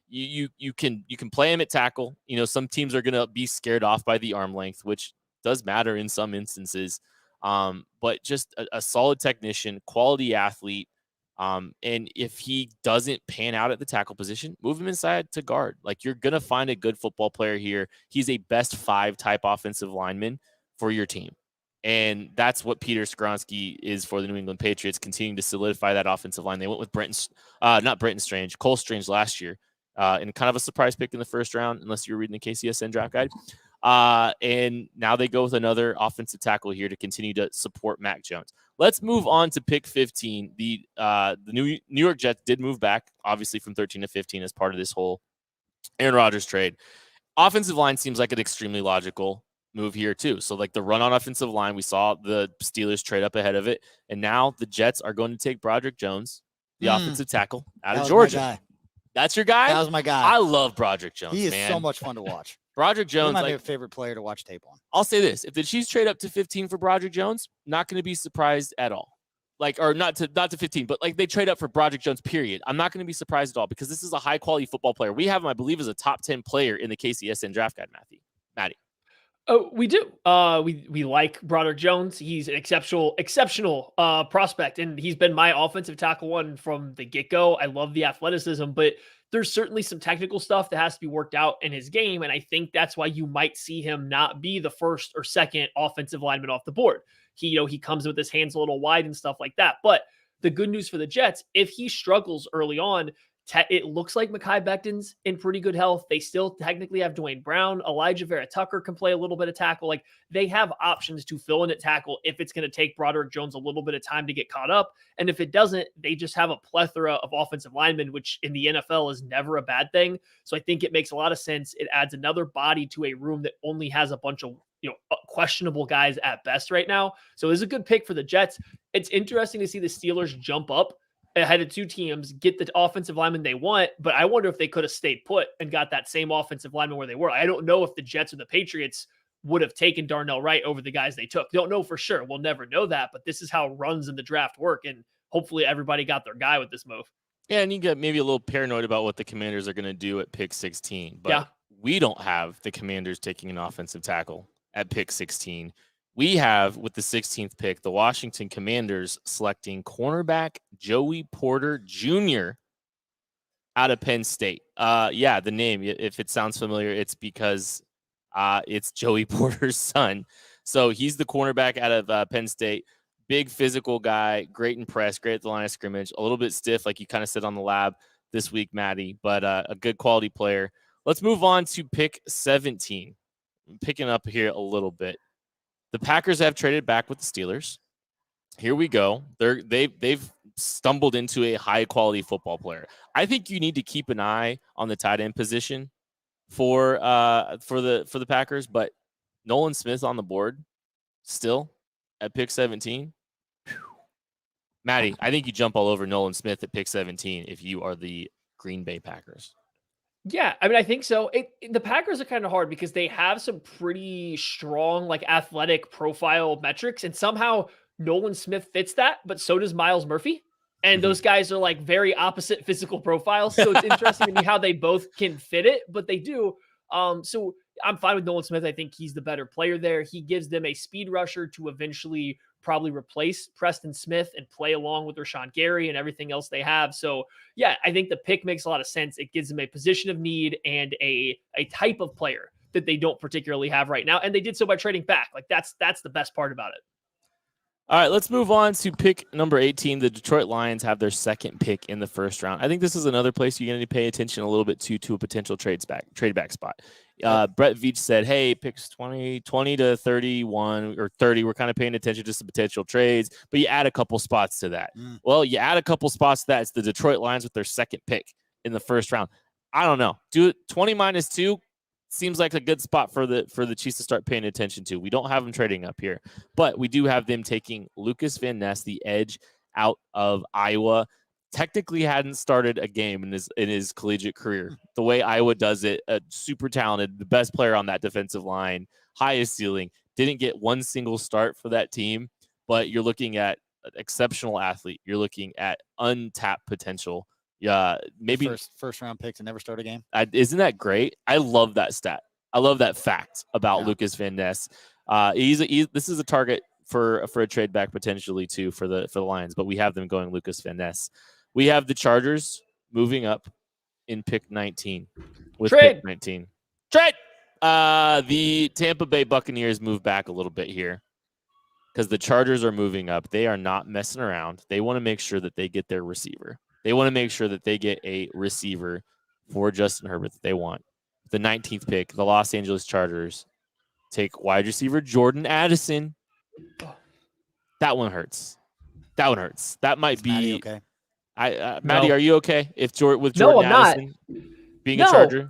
you can play him at tackle. Some teams are going to be scared off by the arm length, which does matter in some instances. But just a solid technician, quality athlete. And if he doesn't pan out at the tackle position, move him inside to guard. Like, you're going to find a good football player here. He's a best 5 type offensive lineman for your team. And that's what Peter Skoronski is for the New England Patriots, continuing to solidify that offensive line. They went with Cole Strange last year, and kind of a surprise pick in the first round, unless you're reading the KCSN draft guide. And now they go with another offensive tackle here to continue to support Mac Jones. Let's move on to pick 15. The New York Jets did move back, obviously, from 13 to 15 as part of this whole Aaron Rodgers trade. Offensive line seems like an extremely logical move here too. So like the run on offensive line, we saw the Steelers trade up ahead of it. And now the Jets are going to take Broderick Jones, the offensive tackle out of Georgia. That's your guy? That was my guy. I love Broderick Jones. He is so much fun to watch. Broderick Jones, my favorite player to watch tape on. I'll say this: if the Chiefs trade up to 15 for Broderick Jones, not going to be surprised at all. Or not to 15, but like they trade up for Broderick Jones, period. I'm not going to be surprised at all because this is a high quality football player. We have him, I believe, as a top 10 player in the KCSN draft guide, Maddie. Oh, we do. We like Broderick Jones. He's an exceptional prospect, and he's been my offensive tackle one from the get-go. I love the athleticism, but there's certainly some technical stuff that has to be worked out in his game, and I think that's why you might see him not be the first or second offensive lineman off the board. He comes with his hands a little wide and stuff like that. But the good news for the Jets, if he struggles early on, It looks like Mekhi Becton's in pretty good health. They still technically have Dwayne Brown. Elijah Vera Tucker can play a little bit of tackle. Like, they have options to fill in at tackle if it's going to take Broderick Jones a little bit of time to get caught up. And if it doesn't, they just have a plethora of offensive linemen, which in the NFL is never a bad thing. So I think it makes a lot of sense. It adds another body to a room that only has a bunch of questionable guys at best right now. So it's a good pick for the Jets. It's interesting to see the Steelers jump up ahead of two teams, get the offensive lineman they want, but I wonder if they could have stayed put and got that same offensive lineman where they were. I don't know if the Jets or the Patriots would have taken Darnell Wright over the guys they took. Don't know for sure. We'll never know that, but this is how runs in the draft work, and hopefully everybody got their guy with this move. Yeah, and you get maybe a little paranoid about what the Commanders are going to do at pick 16, but we don't have the Commanders taking an offensive tackle at pick 16. We have, with the 16th pick, the Washington Commanders selecting cornerback Joey Porter Jr. out of Penn State. The name, if it sounds familiar, it's because it's Joey Porter's son. So he's the cornerback out of Penn State. Big physical guy, great in press, great at the line of scrimmage, a little bit stiff, like you kind of said on the lab this week, Maddie, but a good quality player. Let's move on to pick 17. I'm picking up here a little bit. The Packers have traded back with the Steelers. Here we go. They've stumbled into a high quality football player. I think you need to keep an eye on the tight end position for the Packers, but Nolan Smith on the board still at pick 17. Whew. Maddie, I think you jump all over Nolan Smith at pick 17 if you are the Green Bay Packers. Yeah, I mean, I think so. The Packers are kind of hard because they have some pretty strong, like, athletic profile metrics, and somehow Nolan Smith fits that, but so does Myles Murphy. And those guys are like very opposite physical profiles. So it's interesting to me how they both can fit it, but they do. So I'm fine with Nolan Smith. I think he's the better player there. He gives them a speed rusher to eventually probably replace Preston Smith and play along with Rashawn Gary and everything else they have. So yeah, I think the pick makes a lot of sense. It gives them a position of need and a type of player that they don't particularly have right now. And they did so by trading back. Like that's the best part about it. All right, let's move on to pick number 18. The Detroit Lions have their second pick in the first round. I think this is another place you're going to pay attention a little bit to a potential trade back spot. Brett Veach said, hey, picks 20 to 31 or 30. We're kind of paying attention to some potential trades, but you add a couple spots to that. Well, you add a couple spots to that. It's the Detroit Lions with their second pick in the first round. I don't know. Do it 20 minus 2. Seems like a good spot for the Chiefs to start paying attention to. We don't have them trading up here, but we do have them taking Lucas Van Ness, the edge out of Iowa. Technically hadn't started a game in his collegiate career. The way Iowa does it, super talented, the best player on that defensive line, highest ceiling, didn't get one single start for that team, but you're looking at an exceptional athlete. You're looking at untapped potential. Yeah, maybe first round picks and never start a game. Isn't that great? I love that stat. I love that fact about Lucas Van Ness. This is a target for a trade back potentially too for the Lions, but we have them going Lucas Van Ness. We have the Chargers moving up in pick 19 with trade. Pick 19. Trade. The Tampa Bay Buccaneers move back a little bit here because the Chargers are moving up. They are not messing around. They want to make sure that they get their receiver. They want to make sure that they get a receiver for Justin Herbert that they want. The 19th pick, the Los Angeles Chargers take wide receiver Jordan Addison. That one hurts. That might be Maddie okay. Maddie, are you okay? With Jordan Addison being a Charger?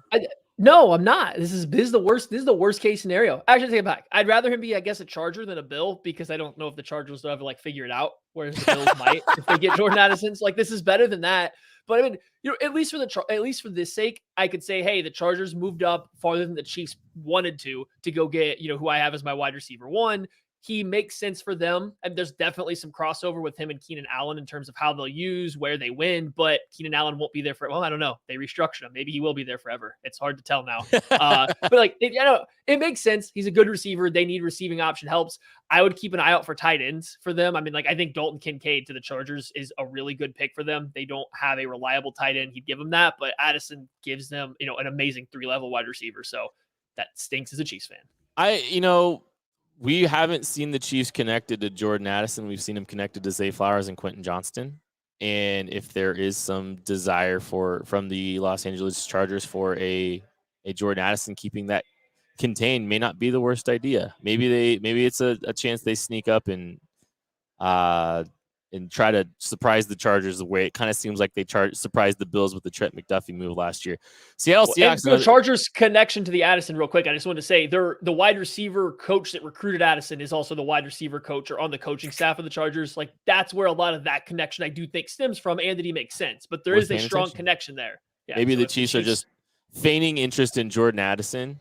No, I'm not. This is the worst. This is the worst case scenario. Actually, take it back. I'd rather him be, I guess, a Charger than a Bill because I don't know if the Chargers will ever figure it out, whereas the Bills might if they get Jordan Addison. So, this is better than that. But I mean, at least for this sake, I could say, hey, the Chargers moved up farther than the Chiefs wanted to go get who I have as my wide receiver 1. He makes sense for them. And there's definitely some crossover with him and Keenan Allen in terms of how they'll use, where they win. But Keenan Allen won't be there for, I don't know. They restructured him. Maybe he will be there forever. It's hard to tell now. But it makes sense. He's a good receiver. They need receiving option helps. I would keep an eye out for tight ends for them. I mean, I think Dalton Kincaid to the Chargers is a really good pick for them. They don't have a reliable tight end. He'd give them that. But Addison gives them, an amazing 3-level wide receiver. So that stinks as a Chiefs fan. We haven't seen the Chiefs connected to Jordan Addison. We've seen him connected to Zay Flowers and Quentin Johnston. And if there is some desire from the Los Angeles Chargers for a Jordan Addison, keeping that contained may not be the worst idea. Maybe it's a chance they sneak up and try to surprise the Chargers the way it kind of seems like they surprised the Bills with the Trent McDuffie move last year. Seattle Seahawks. The Chargers' connection to the Addison, real quick. I just wanted to say the wide receiver coach that recruited Addison is also the wide receiver coach or on the coaching staff of the Chargers. Like that's where a lot of that connection I do think stems from, and that he makes sense. But there is a strong connection there. Yeah, maybe the Chiefs are just feigning interest in Jordan Addison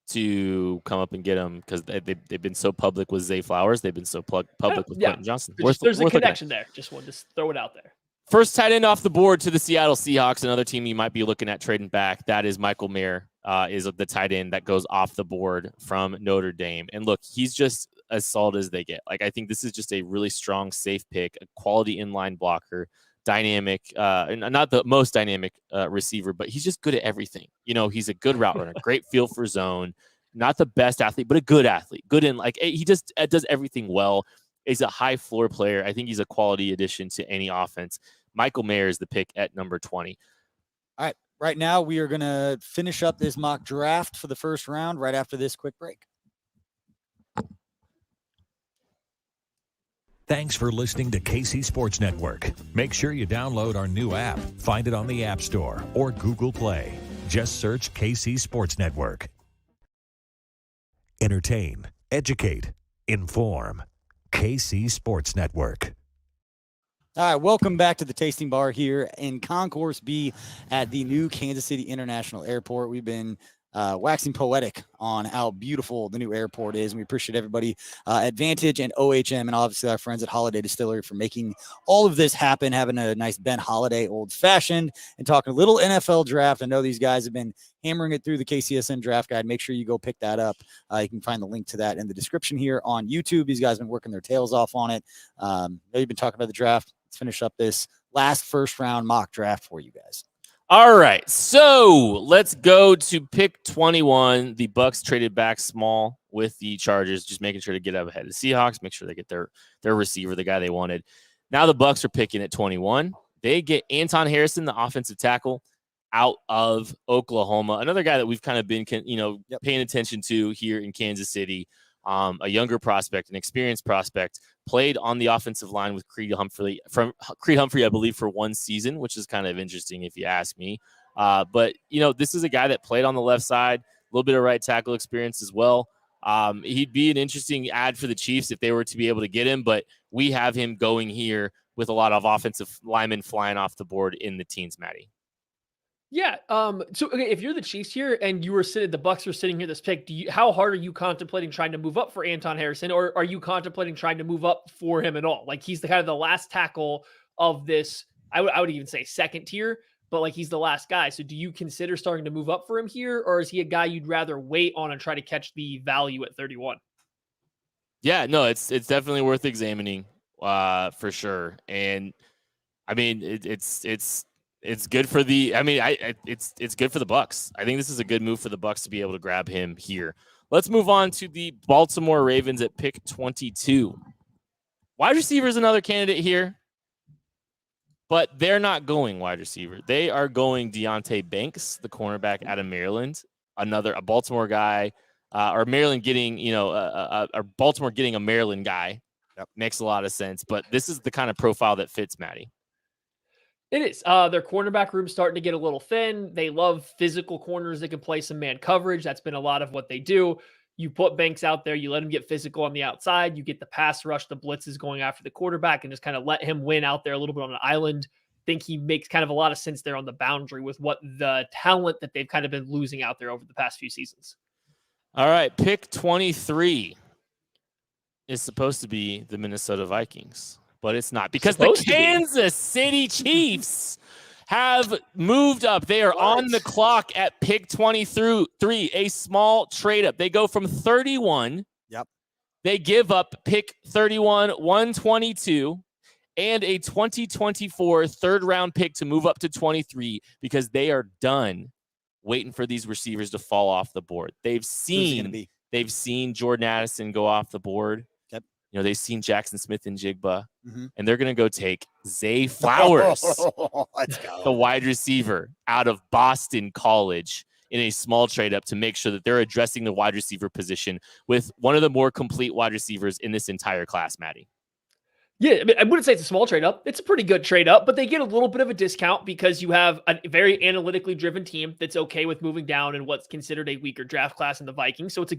to come up and get him because they've been so public with Zay Flowers. They've been so public with Quentin Johnson. There's a connection there. Just wanted to throw it out there. First tight end off the board to the Seattle Seahawks, another team you might be looking at trading back. That is Michael Mayer, is the tight end that goes off the board from Notre Dame. And look, he's just as solid as they get. Like I think this is just a really strong, safe pick, a quality inline blocker, dynamic, not the most dynamic receiver, but he's just good at everything. He's a good route runner, great feel for zone, not the best athlete, but a good athlete, good in he just does everything well. He's a high floor player. I think he's a quality addition to any offense. Michael Mayer is the pick at number 20. All right. Right now, we are going to finish up this mock draft for the first round right after this quick break. Thanks for listening to KC Sports Network. Make sure you download our new app. Find it on the App Store or Google Play. Just search KC Sports Network. Entertain, educate, inform. KC Sports Network. All right, welcome back to the Tasting Bar here in Concourse B at the new Kansas City International Airport. We've been waxing poetic on how beautiful the new airport is. And we appreciate everybody at Vantage and OHM and obviously our friends at Holiday Distillery for making all of this happen, having a nice Ben Holiday old fashioned and talking a little NFL draft. I know these guys have been hammering it through the KCSN draft guide. Make sure you go pick that up. You can find the link to that in the description here on YouTube. These guys have been working their tails off on it. They've been talking about the draft. Let's finish up this last first round mock draft for you guys. All right, so let's go to pick 21. The Bucks traded back small with the Chargers, just making sure to get up ahead of the Seahawks, make sure they get their receiver, the guy they wanted. Now the Bucks are picking at 21. They get Anton Harrison, the offensive tackle, out of Oklahoma. Another guy that we've kind of been, paying attention to here in Kansas City. A younger prospect, an experienced prospect, played on the offensive line with Creed Humphrey, I believe, for one season, which is kind of interesting if you ask me. But this is a guy that played on the left side, a little bit of right tackle experience as well. He'd be an interesting add for the Chiefs if they were to be able to get him, but we have him going here with a lot of offensive linemen flying off the board in the teens, Maddie. Yeah. So okay, if you're the Chiefs here and the Bucks are sitting here this pick, how hard are you contemplating trying to move up for Anton Harrison, or are you contemplating trying to move up for him at all? Like he's the kind of the last tackle of this. I would even say second tier, but like he's the last guy. So do you consider starting to move up for him here, or is he a guy you'd rather wait on and try to catch the value at 31? Yeah, no, it's definitely worth examining for sure. And I mean, it's good for it's good for the Bucks. I think this is a good move for the Bucks to be able to grab him here. Let's move on to the Baltimore Ravens at pick 22. Wide receiver is another candidate here, but they're not going wide receiver. They are going Deonte Banks, the cornerback out of Maryland, a Baltimore guy, or Maryland getting, or Baltimore getting a Maryland guy. Yep. Makes a lot of sense, but this is the kind of profile that fits, Maddie. It is. Their cornerback room's starting to get a little thin. They love physical corners that can play some man coverage. That's been a lot of what they do. You put Banks out there, you let him get physical on the outside, you get the pass rush, the blitzes going after the quarterback, and just kind of let him win out there a little bit on an island. I think he makes kind of a lot of sense there on the boundary with what the talent that they've kind of been losing out there over the past few seasons. All right, pick 23 is supposed to be the Minnesota Vikings. But it's not, because the Kansas City Chiefs have moved up. They are on the clock at pick 23, a small trade up. They go from 31. Yep. They give up pick 31, 122, and a 2024 third round pick to move up to 23 because they are done waiting for these receivers to fall off the board. They've seen Jordan Addison go off the board. they've seen Jackson Smith and Jigba, Mhm. and they're going to go take Zay Flowers, Let's go. the wide receiver out of Boston College, in a small trade up to make sure that they're addressing the wide receiver position with one of the more complete wide receivers in this entire class, Maddie. Yeah, I mean, I wouldn't say it's a small trade up. It's a pretty good trade up, but they get a little bit of a discount because you have a very analytically driven team that's okay with moving down in what's considered a weaker draft class in the Vikings. So it's a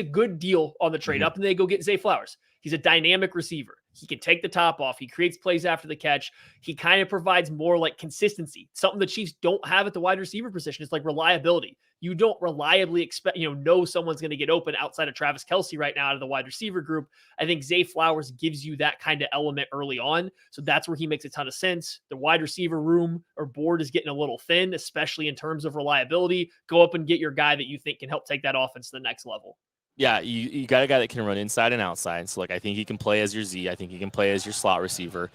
good deal on the trade up, and they go get Zay Flowers. He's a dynamic receiver. He can take the top off. He creates plays after the catch. He kind of provides more like consistency, something the Chiefs don't have at the wide receiver position. It's like reliability. You don't reliably expect, know someone's going to get open outside of Travis Kelce right now out of the wide receiver group. I think Zay Flowers gives you that kind of element early on. So that's where he makes a ton of sense. The wide receiver room or board is getting a little thin, especially in terms of reliability. Go up and get your guy that you think can help take that offense to the next level. Yeah, you got a guy that can run inside and outside. So, I think he can play as your Z. I think he can play as your slot receiver.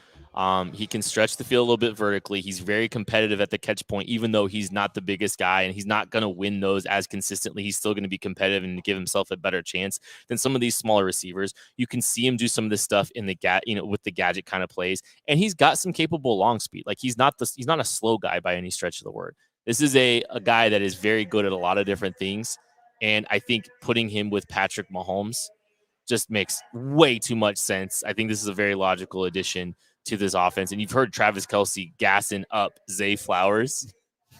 He can stretch the field a little bit vertically. He's very competitive at the catch point, even though he's not the biggest guy and he's not going to win those as consistently. He's still going to be competitive and give himself a better chance than some of these smaller receivers. You can see him do some of this stuff in the with the gadget kind of plays, and he's got some capable long speed. He's not a slow guy by any stretch of the word. This is a guy that is very good at a lot of different things. And I think putting him with Patrick Mahomes just makes way too much sense. I think this is a very logical addition to this offense. And you've heard Travis Kelce gassing up Zay Flowers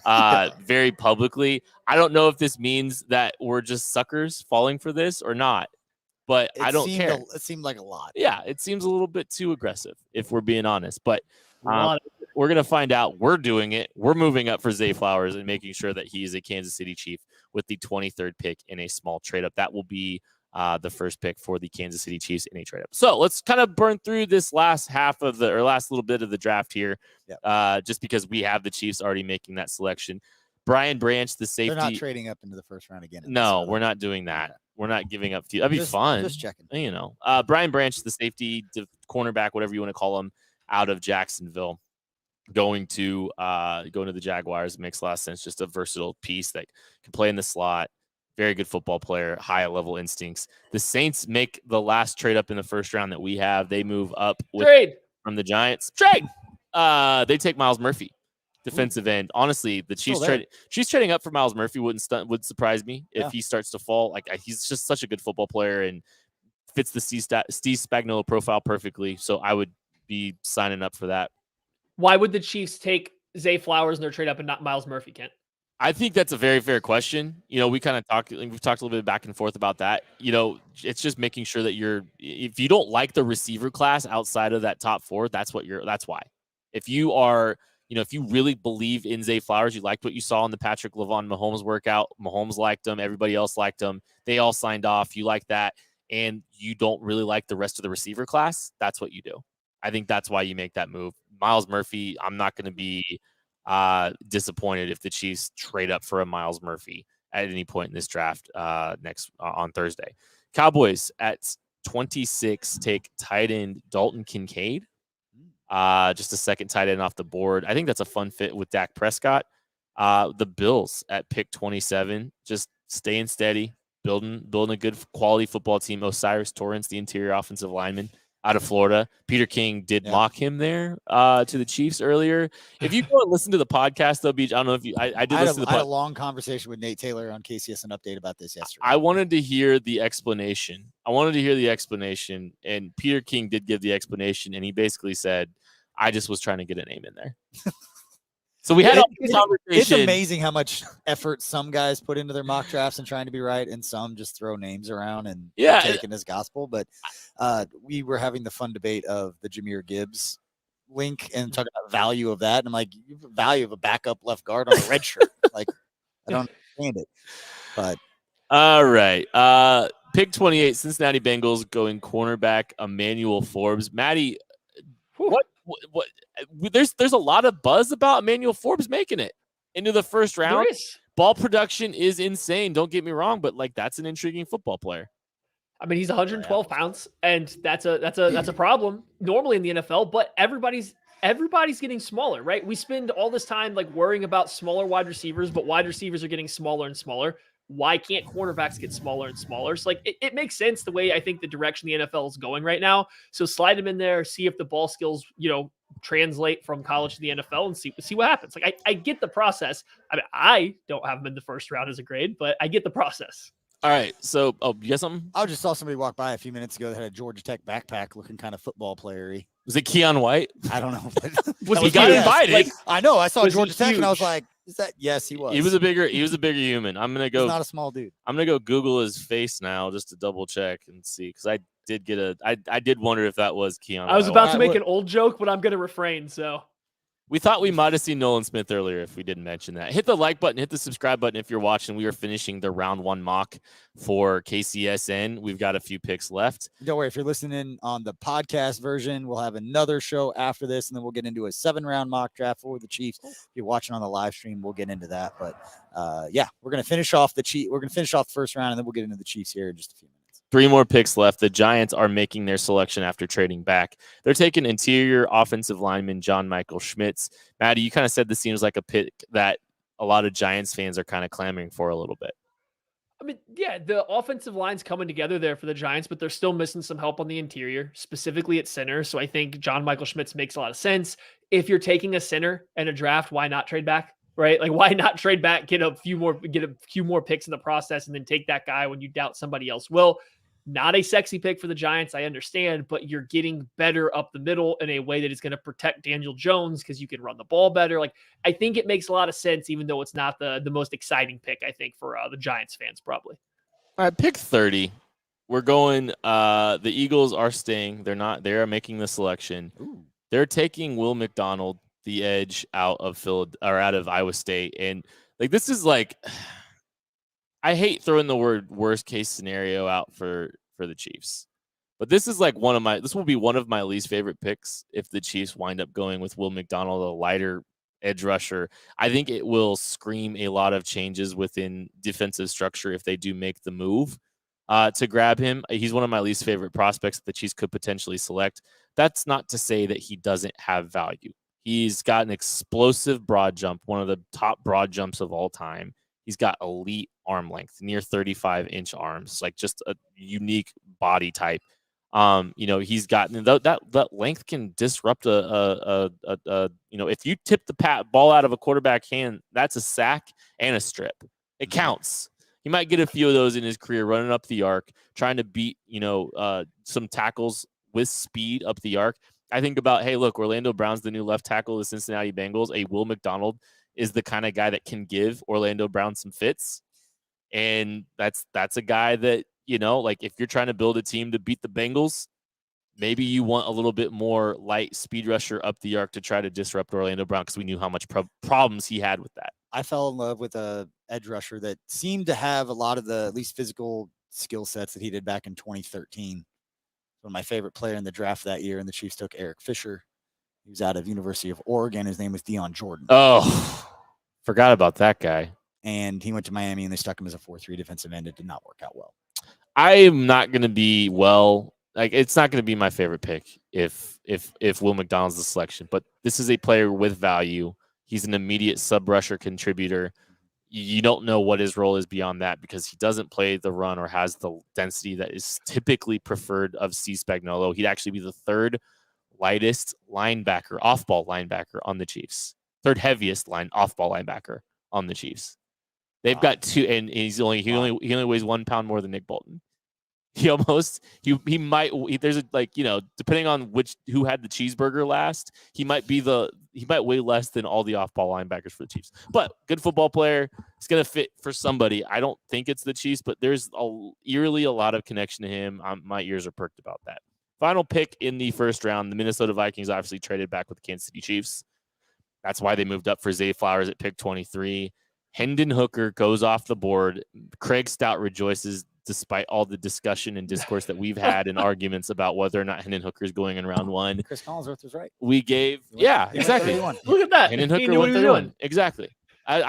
very publicly. I don't know if this means that we're just suckers falling for this or not, but I don't care. It seemed like a lot. Yeah, it seems a little bit too aggressive, if we're being honest. But we're going to find out. We're doing it. We're moving up for Zay Flowers and making sure that he is a Kansas City Chief with the 23rd pick in a small trade up. That will be the first pick for the Kansas City Chiefs in a trade up. So let's kind of burn through this last little bit of the draft here, just because we have the Chiefs already making that selection. Brian Branch, the safety. They're not trading up into the first round again. No, we're not doing that. We're not giving up. That'd be fun. Just checking. Brian Branch, the safety, the cornerback, whatever you want to call him, out of Jacksonville, going to the Jaguars makes a lot of sense. Just a versatile piece that can play in the slot. Very good football player, high level instincts. The Saints make the last trade up in the first round that we have. They move up from the Giants. Trade. They take Miles Murphy, defensive end. Honestly, the Chiefs trading up for Miles Murphy would surprise me if he starts to fall. He's just such a good football player and fits the Steve Spagnuolo profile perfectly. So I would be signing up for that. Why would the Chiefs take Zay Flowers in their trade up and not Miles Murphy, Kent? I think that's a very fair question. We've talked a little bit back and forth about that. It's just making sure that if you don't like the receiver class outside of that top four, that's why. If you are, if you really believe in Zay Flowers, you liked what you saw in the Patrick Mahomes workout, Mahomes liked him, everybody else liked him, they all signed off, you like that, and you don't really like the rest of the receiver class, that's what you do. I think that's why you make that move. Miles Murphy, I'm not going to be disappointed if the Chiefs trade up for a Miles Murphy at any point in this draft on Thursday. Cowboys at 26 take tight end Dalton Kincaid. Just a second tight end off the board. I think that's a fun fit with Dak Prescott. The Bills at pick 27, just staying steady, building a good quality football team. Osiris Torrance, the interior offensive lineman out of Florida. Peter King did mock him there to the Chiefs earlier. If you go and listen to the podcast, though, Beach, I don't know if you, I did listen to the podcast. I had a long conversation with Nate Taylor on KCSN Update about this yesterday. I wanted to hear the explanation. And Peter King did give the explanation, and he basically said, I just was trying to get a name in there. So we had a conversation. It's amazing how much effort some guys put into their mock drafts and trying to be right, and some just throw names around and take it as gospel. But we were having the fun debate of the Jahmyr Gibbs link and talking about value of that. And I'm like, value of a backup left guard on a red shirt. I don't understand it. But all right. Pick 28, Cincinnati Bengals going cornerback Emmanuel Forbes. Maddie, what there's a lot of buzz about Emmanuel Forbes making it into the first round. Ball production is insane. Don't get me wrong, but that's an intriguing football player. I mean, he's 112 pounds, and that's a problem normally in the NFL. But everybody's getting smaller, right? We spend all this time worrying about smaller wide receivers, but wide receivers are getting smaller and smaller. why can't cornerbacks get smaller and smaller? So like it makes sense the way I think the direction the NFL is going right now. So slide him in there, see if the ball skills, translate from college to the NFL and see what happens. Like I get the process. I mean, I don't have him in the first round as a grade, but I get the process. All right. So, you got something? I just saw somebody walk by a few minutes ago that had a Georgia Tech backpack looking kind of football player-y. Was it Keon White? I don't know. He got invited. Like, I know. I saw Was Georgia he Tech and I was huge? like, is that? Yes, he was. He was a bigger human. I'm going to go. He's not a small dude. I'm going to go Google his face now just to double check and see. Cause I did wonder if that was Keon. I was White. about to make an old joke, but I'm going to refrain. So We thought we might have seen Nolan Smith earlier if we didn't mention that. Hit the like button, hit the subscribe button if you're watching. We are finishing the round 1 mock for KCSN. We've got a few picks left. Don't worry, if you're listening on the podcast version, we'll have another show after this, and then we'll get into a 7-round mock draft for the Chiefs. If you're watching on the live stream, we'll get into that. But we're gonna finish off the Chiefs. We're gonna finish off the first round, and then we'll get into the Chiefs here in just a few minutes. 3 more picks left. The Giants are making their selection after trading back. They're taking interior offensive lineman John Michael Schmitz. Maddie, you kind of said this seems like a pick that a lot of Giants fans are kind of clamoring for a little bit. I mean, yeah, the offensive line's coming together there for the Giants, but they're still missing some help on the interior, specifically at center. So I think John Michael Schmitz makes a lot of sense. If you're taking a center in a draft, why not trade back? Right? Like, why not trade back, get a few more picks in the process, and then take that guy when you doubt somebody else will. Not a sexy pick for the Giants, I understand, but you're getting better up the middle in a way that is going to protect Daniel Jones because you can run the ball better. Like, I think it makes a lot of sense, even though it's not the most exciting pick, I think, for the Giants fans, probably. All right, pick 30. We're going, the Eagles are staying. They are making the selection. Ooh. They're taking Will McDonald, the edge, out of Iowa State. And like, this is like, I hate throwing the word worst case scenario out for the Chiefs, but this is like this will be one of my least favorite picks if the Chiefs wind up going with Will McDonald, a lighter edge rusher. I think it will scream a lot of changes within defensive structure if they do make the move to grab him. He's one of my least favorite prospects that the Chiefs could potentially select. That's not to say that he doesn't have value. He's got an explosive broad jump, one of the top broad jumps of all time. He's got elite arm length, near 35-inch arms, like just a unique body type. He's got that length can disrupt if you tip the ball out of a quarterback hand, that's a sack and a strip. It counts. He might get a few of those in his career running up the arc, trying to beat, some tackles with speed up the arc. I think about, hey, look, Orlando Brown's the new left tackle of the Cincinnati Bengals. A Will McDonald is the kind of guy that can give Orlando Brown some fits. And that's a guy that, like if you're trying to build a team to beat the Bengals, maybe you want a little bit more light speed rusher up the arc to try to disrupt Orlando Brown because we knew how much problems he had with that. I fell in love with a edge rusher that seemed to have a lot of the at least physical skill sets that he did back in 2013. One of my favorite player in the draft that year, and the Chiefs took Eric Fisher. He was out of University of Oregon. His name was Deion Jordan. Oh, forgot about that guy. And he went to Miami, and they stuck him as a 4-3 defensive end. It did not work out well. I am not going to be it's not going to be my favorite pick if Will McDonald's the selection. But this is a player with value. He's an immediate sub-rusher contributor. You don't know what his role is beyond that because he doesn't play the run or has the density that is typically preferred of C. Spagnuolo. He'd actually be the third lightest linebacker, off-ball linebacker on the Chiefs. Third heaviest off-ball linebacker on the Chiefs. They've got two, and he only weighs 1 pound more than Nick Bolton. He might depending on who had the cheeseburger last, he might weigh less than all the off-ball linebackers for the Chiefs. But good football player. He's gonna fit for somebody. I don't think it's the Chiefs, but there's eerily a lot of connection to him. My ears are perked about that. Final pick in the first round, the Minnesota Vikings obviously traded back with the Kansas City Chiefs. That's why they moved up for Zay Flowers at pick 23. Hendon Hooker goes off the board. Craig Stout rejoices despite all the discussion and discourse that we've had and arguments about whether or not Hendon Hooker is going in round 1. Chris Collinsworth was right. We gave, exactly. Look at that. Hendon Hooker went 31. Exactly. I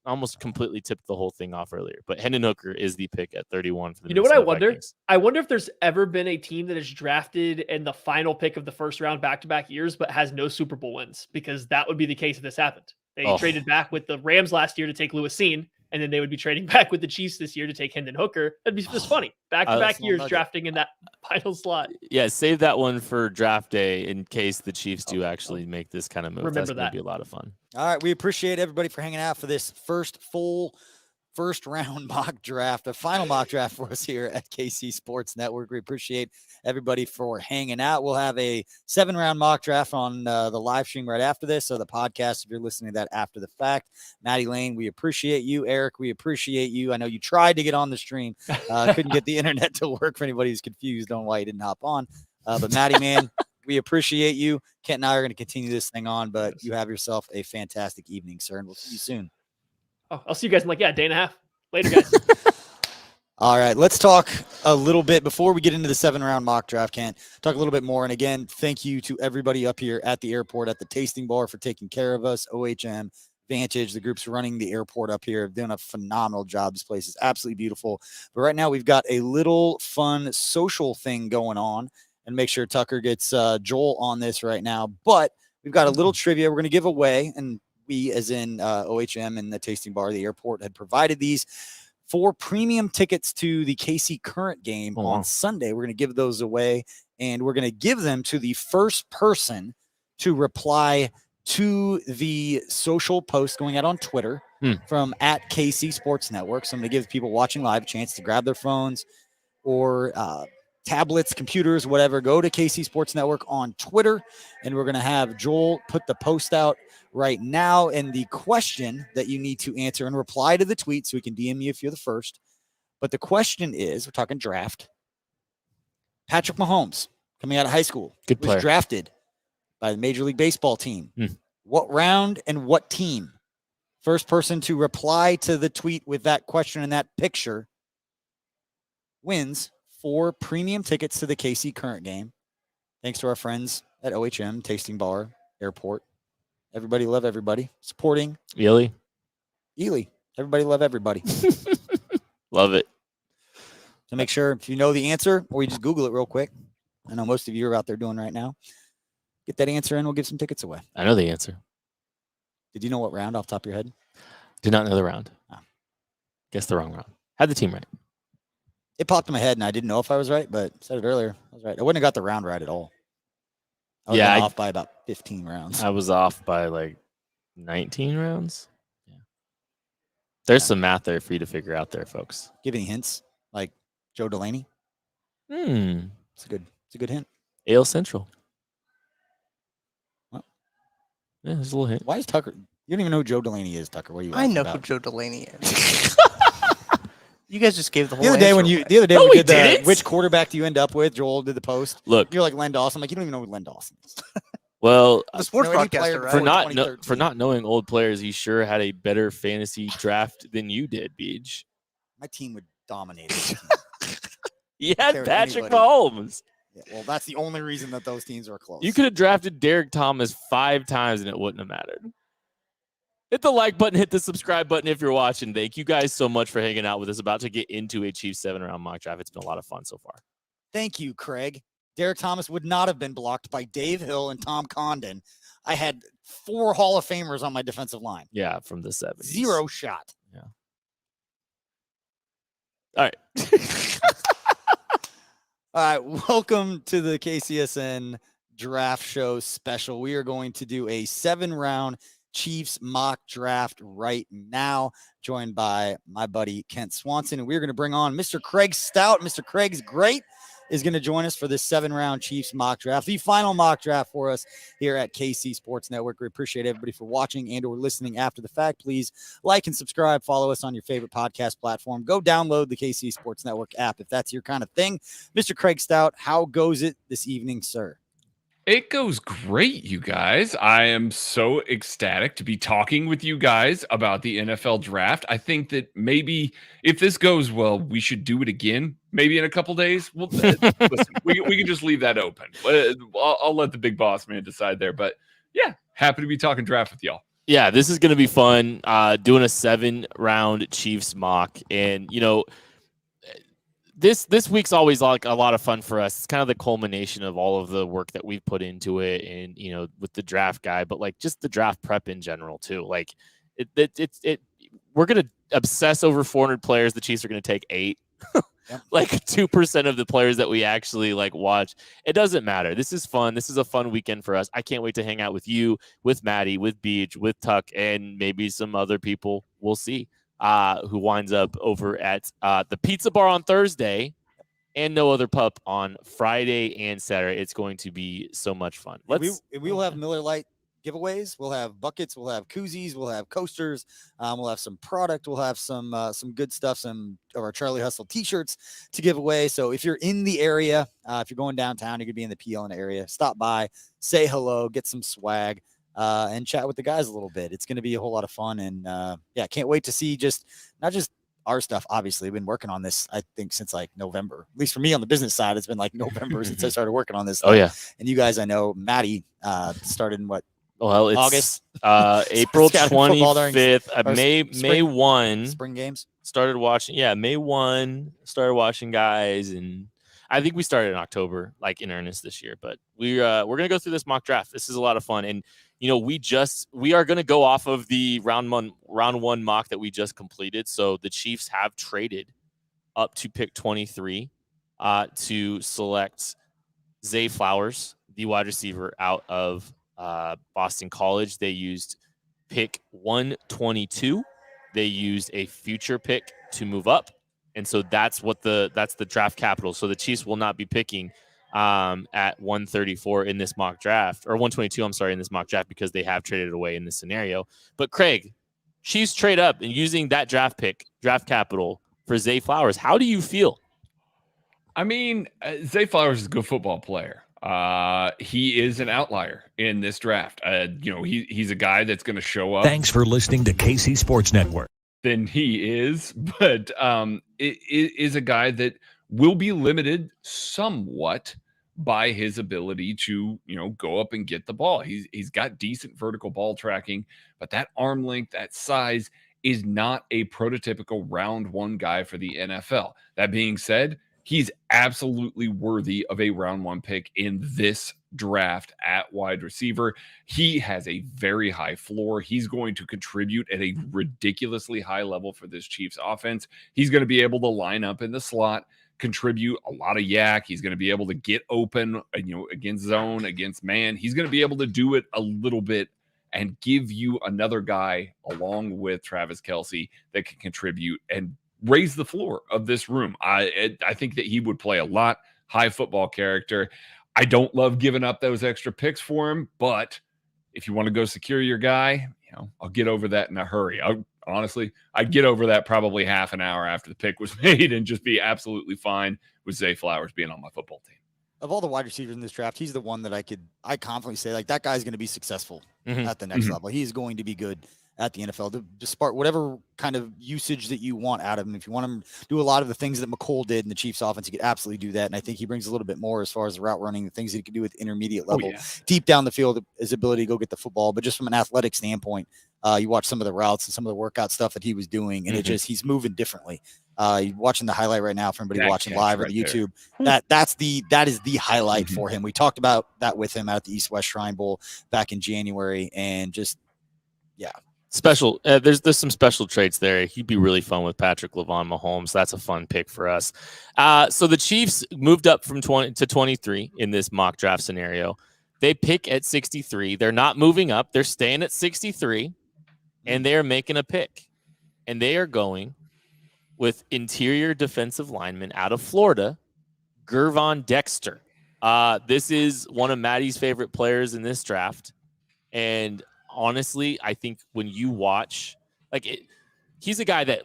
almost completely tipped the whole thing off earlier, but Hendon Hooker is the pick at 31 for the Minnesota what I wonder? Vikings. I wonder if there's ever been a team that is drafted in the final pick of the first round back-to-back years, but has no Super Bowl wins, because that would be the case if this happened. They traded back with the Rams last year to take Lewis Seen, and then they would be trading back with the Chiefs this year to take Hendon Hooker. That'd be just funny. Back-to-back years drafting in that final slot. Yeah, save that one for draft day in case the Chiefs do actually make this kind of move. Remember That's going to that. be a lot of fun. All right, we appreciate everybody for hanging out for this first round mock draft, a final mock draft for us here at KC Sports Network. We appreciate everybody for hanging out. We'll have a 7-round mock draft on the live stream right after this. So the podcast, if you're listening to that after the fact. Maddie Lane, we appreciate you. Eric, we appreciate you. I know you tried to get on the stream. Couldn't get the internet to work for anybody who's confused on why you didn't hop on. But Maddie, man, we appreciate you. Kent and I are going to continue this thing on, but you have yourself a fantastic evening, sir, and we'll see you soon. Oh, I'll see you guys in a day and a half. Later, guys. All right, let's talk a little bit before we get into the 7-round mock draft, Kent. Talk a little bit more. And again, thank you to everybody up here at the airport at the tasting bar for taking care of us. OHM, Vantage, the groups running the airport up here have done a phenomenal job. This place is absolutely beautiful. But right now we've got a little fun social thing going on. And make sure Tucker gets Joel on this right now. But we've got a little trivia we're going to give away. And we, as in OHM and the tasting bar, the airport, had provided these 4 premium tickets to the KC Current game on Sunday. We're going to give those away, and we're going to give them to the first person to reply to the social post going out on Twitter from at KC Sports Network. So I'm going to give people watching live a chance to grab their phones or tablets, computers, whatever. Go to KC Sports Network on Twitter, and we're going to have Joel put the post out right now. And the question that you need to answer and reply to the tweet, so we can DM you if you're the first. But the question is, we're talking draft. Patrick Mahomes, coming out of high school, was drafted by the Major League Baseball team. What round and what team? First person to reply to the tweet with that question and that picture wins 4 premium tickets to the KC Current game. Thanks to our friends at OHM, Tasting Bar, Airport. Everybody love everybody. Supporting Ely. Everybody love everybody. Love it. So make sure if you know the answer, or you just Google it real quick. I know most of you are out there doing right now. Get that answer in. We'll give some tickets away. I know the answer. Did you know what round off the top of your head? Did not know the round. Guess the wrong round. Had the team right. It popped in my head, and I didn't know if I was right, but said it earlier. I was right. I wouldn't have got the round right at all. I was off by about 15 rounds. I was off by like 19 rounds. Yeah. There's some math there for you to figure out there, folks. Give any hints? Like Joe Delaney? It's a good hint. Ale Central. Well, yeah, there's a little hint. Why is Tucker? You don't even know who Joe Delaney is, Tucker. What are you? I know about? who Joe Delaney is. You guys just gave the whole the other day answer when away. the other day No, we we did the didn't. which quarterback do you end up with? Joel did the post. Look, You're like Len Dawson. I'm like, you don't even know who Len Dawson is. well, the sports No, any broadcaster, player right? for not knowing old players, he sure had a better fantasy draft than you did, Beej. My team would dominate. it. You had Care Patrick anybody. Mahomes. Yeah, well, that's the only reason that those teams are close. You could have drafted Derek Thomas 5 times and it wouldn't have mattered. Hit the like button, hit the subscribe button if you're watching. Thank you guys so much for hanging out with us. About to get into a Chiefs 7-round mock draft. It's been a lot of fun so far. Thank you, Craig. Derek Thomas would not have been blocked by Dave Hill and Tom Condon. I had 4 Hall of Famers on my defensive line. Yeah, from the 70s. 0 shot. Yeah. All right. All right, welcome to the KCSN Draft Show special. We are going to do a 7-round Chiefs mock draft right now, joined by my buddy Kent Swanson, and we're going to bring on Mr. Craig Stout. Mr. Craig's Great is going to join us for this 7-round Chiefs mock draft, the final mock draft for us here at KC Sports Network. We appreciate everybody for watching and or listening after the fact. Please like and subscribe. Follow us on your favorite podcast platform. Go download the KC Sports Network app if that's your kind of thing. Mr. Craig Stout, how goes it this evening, sir? It goes great, you guys. I am so ecstatic to be talking with you guys about the NFL draft. I think that maybe if this goes well, we should do it again, maybe in a couple days. Well, listen, we can just leave that open. I'll let the big boss man decide there. But yeah, happy to be talking draft with y'all. Yeah, this is going to be fun. Doing a 7-round Chiefs mock, and you know, this week's always like a lot of fun for us. It's kind of the culmination of all of the work that we've put into it, and you know, with the draft guy, but like just the draft prep in general too. Like we're gonna obsess over 400 players, the Chiefs are going to take 8. Like 2% of the players that we actually like watch. It doesn't matter. This is fun. This is a fun weekend for us. I can't wait to hang out with you, with Maddie, with Beach, with Tuck, and maybe some other people. We'll see who winds up over at the pizza bar on Thursday and No Other Pup on Friday and Saturday. It's going to be so much fun. We will have Miller Lite giveaways. We'll have buckets. We'll have koozies. We'll have coasters. We'll have some product. We'll have some good stuff. Some of our Charlie Hustle T-shirts to give away. So if you're in the area, if you're going downtown, you're gonna be in the PLN area. Stop by, say hello, get some swag, and chat with the guys a little bit. It's gonna be a whole lot of fun. And yeah, can't wait to see not just our stuff. Obviously, we've been working on this, I think, since like November. At least for me on the business side, it's been like November since I started working on this stuff. Oh yeah. And you guys, I know Maddie started in what? Well, it's August, April 25th, May 1. Spring games. Started watching. Yeah, May 1. Started watching guys, and I think we started in October, like in earnest this year. But we're gonna go through this mock draft. This is a lot of fun, and you know we are gonna go off of the round one mock that we just completed. So the Chiefs have traded up to pick 23 to select Zay Flowers, the wide receiver out of Boston College. They used pick 122. They used a future pick to move up, and so that's the draft capital. So the Chiefs will not be picking at 134 in this mock draft, or 122. I'm sorry, in this mock draft, because they have traded away in this scenario. But Craig, Chiefs trade up and using that draft capital for Zay Flowers. How do you feel? I mean, Zay Flowers is a good football player. He is an outlier in this draft. He's a guy that's going to show up. Thanks for listening to KC Sports Network. Than he is, but it is a guy that will be limited somewhat by his ability to, go up and get the ball. He's got decent vertical ball tracking, but that arm length, that size is not a prototypical round one guy for the NFL. That being said, he's absolutely worthy of a round one pick in this draft at wide receiver. He has a very high floor. He's going to contribute at a ridiculously high level for this Chiefs offense. He's going to be able to line up in the slot, contribute a lot of yak. He's going to be able to get open, against zone, against man. He's going to be able to do it a little bit and give you another guy along with Travis Kelce that can contribute and raise the floor of this room. I think that he would play a lot. High football character. I don't love giving up those extra picks for him, but if you want to go secure your guy, I'll get over that in a hurry. I'd get over that probably half an hour after the pick was made and just be absolutely fine with Zay Flowers being on my football team. Of all the wide receivers in this draft, he's the one that I confidently say, like, that guy's going to be successful at the next level. He's going to be good at the NFL to spark whatever kind of usage that you want out of him. If you want him to do a lot of the things that McColl did in the Chiefs offense, he could absolutely do that. And I think he brings a little bit more as far as the route running, the things that he can do at the intermediate level, deep down the field, his ability to go get the football. But just from an athletic standpoint, you watch some of the routes and some of the workout stuff that he was doing, and he's moving differently. You're watching the highlight right now for anybody watching live or YouTube. That is the highlight for him. We talked about that with him at the East-West Shrine Bowl back in January, and just special. There's some special traits there. He'd be really fun with Patrick Lavon Mahomes. That's a fun pick for us. So the Chiefs moved up from 20 to 23 in this mock draft scenario. They pick at 63. They're not moving up. They're staying at 63, and they are making a pick, and they are going with interior defensive lineman out of Florida, Gervon Dexter. This is one of Maddie's favorite players in this draft, and honestly, I think when you watch, he's a guy that,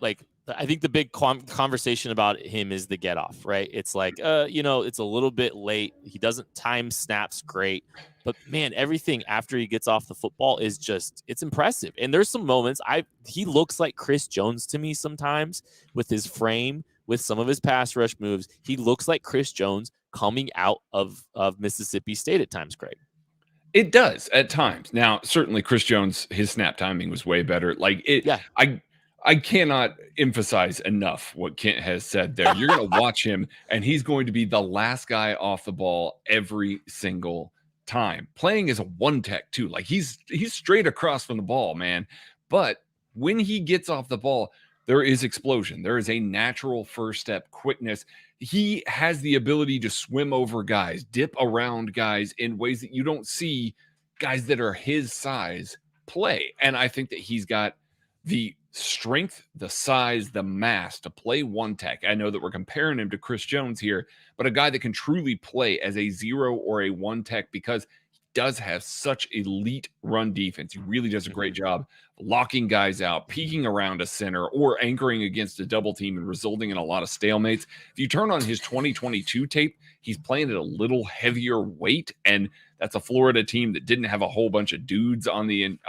I think the big conversation about him is the get off, right? It's it's a little bit late. He doesn't time snaps great, but man, everything after he gets off the football is it's impressive. And there's some moments he looks like Chris Jones to me sometimes with his frame, with some of his pass rush moves. He looks like Chris Jones coming out of Mississippi State at times, Craig. It does at times. Now, certainly Chris Jones, his snap timing was way better. I cannot emphasize enough what Kent has said there. You're going to watch him, and he's going to be the last guy off the ball every single time. Playing as a one-tech, too. He's straight across from the ball, man. But when he gets off the ball, there is explosion. There is a natural first step quickness. He has the ability to swim over guys, dip around guys in ways that you don't see guys that are his size play. And I think that he's got the strength, the size, the mass to play one tech. I know that we're comparing him to Chris Jones here, but a guy that can truly play as a 0 or a 1 tech because he does have such elite run defense. He really does a great job locking guys out, peeking around a center, or anchoring against a double team and resulting in a lot of stalemates. If you turn on his 2022 tape, he's playing at a little heavier weight, and that's a Florida team that didn't have a whole bunch of dudes on the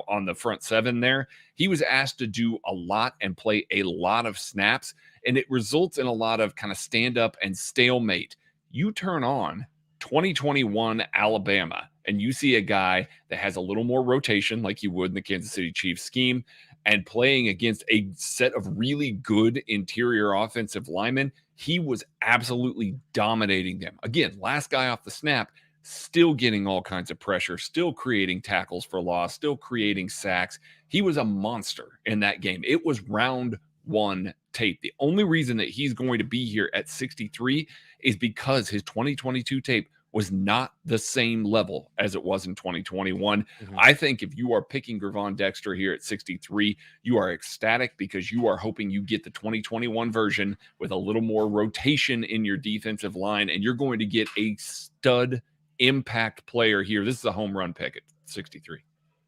on the front seven there. He was asked to do a lot and play a lot of snaps, and it results in a lot of kind of stand up and stalemate. You turn on 2021 Alabama, and you see a guy that has a little more rotation like you would in the Kansas City Chiefs scheme, and playing against a set of really good interior offensive linemen. He was absolutely dominating them. Again, last guy off the snap, still getting all kinds of pressure, still creating tackles for loss, still creating sacks. He was a monster in that game. It was round 1 tape. The only reason that he's going to be here at 63 is because his 2022 tape was not the same level as it was in 2021. I think if you are picking Gervon Dexter here at 63, you are ecstatic because you are hoping you get the 2021 version with a little more rotation in your defensive line, and you're going to get a stud impact player here. This is a home run pick at 63.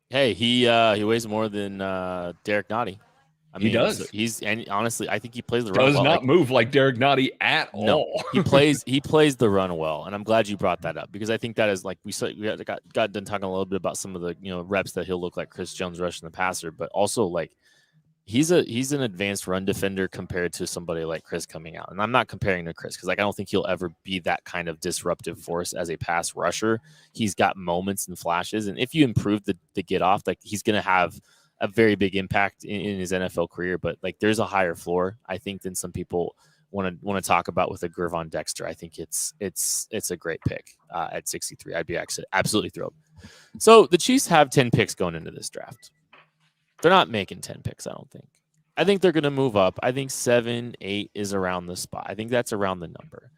Hey, he weighs more than Derek Nottie. I mean, he does. And honestly, I think he plays the run does well. not move like Derek Nottie at all. he plays the run well, and I'm glad you brought that up because I think that is like we got done talking a little bit about some of the reps that he'll look like Chris Jones rushing the passer, but also like he's an advanced run defender compared to somebody like Chris coming out. And I'm not comparing to Chris because like I don't think he'll ever be that kind of disruptive force as a pass rusher. He's got moments and flashes, and if you improve the get off, like he's gonna have a very big impact in his NFL career, but like there's a higher floor, I think, than some people want to talk about with a Gervon Dexter. I think it's a great pick at 63. I'd be absolutely thrilled. So the Chiefs have 10 picks going into this draft. They're not making 10 picks, I don't think. I think they're going to move up. I think 7, 8 is around the spot. I think that's around the number.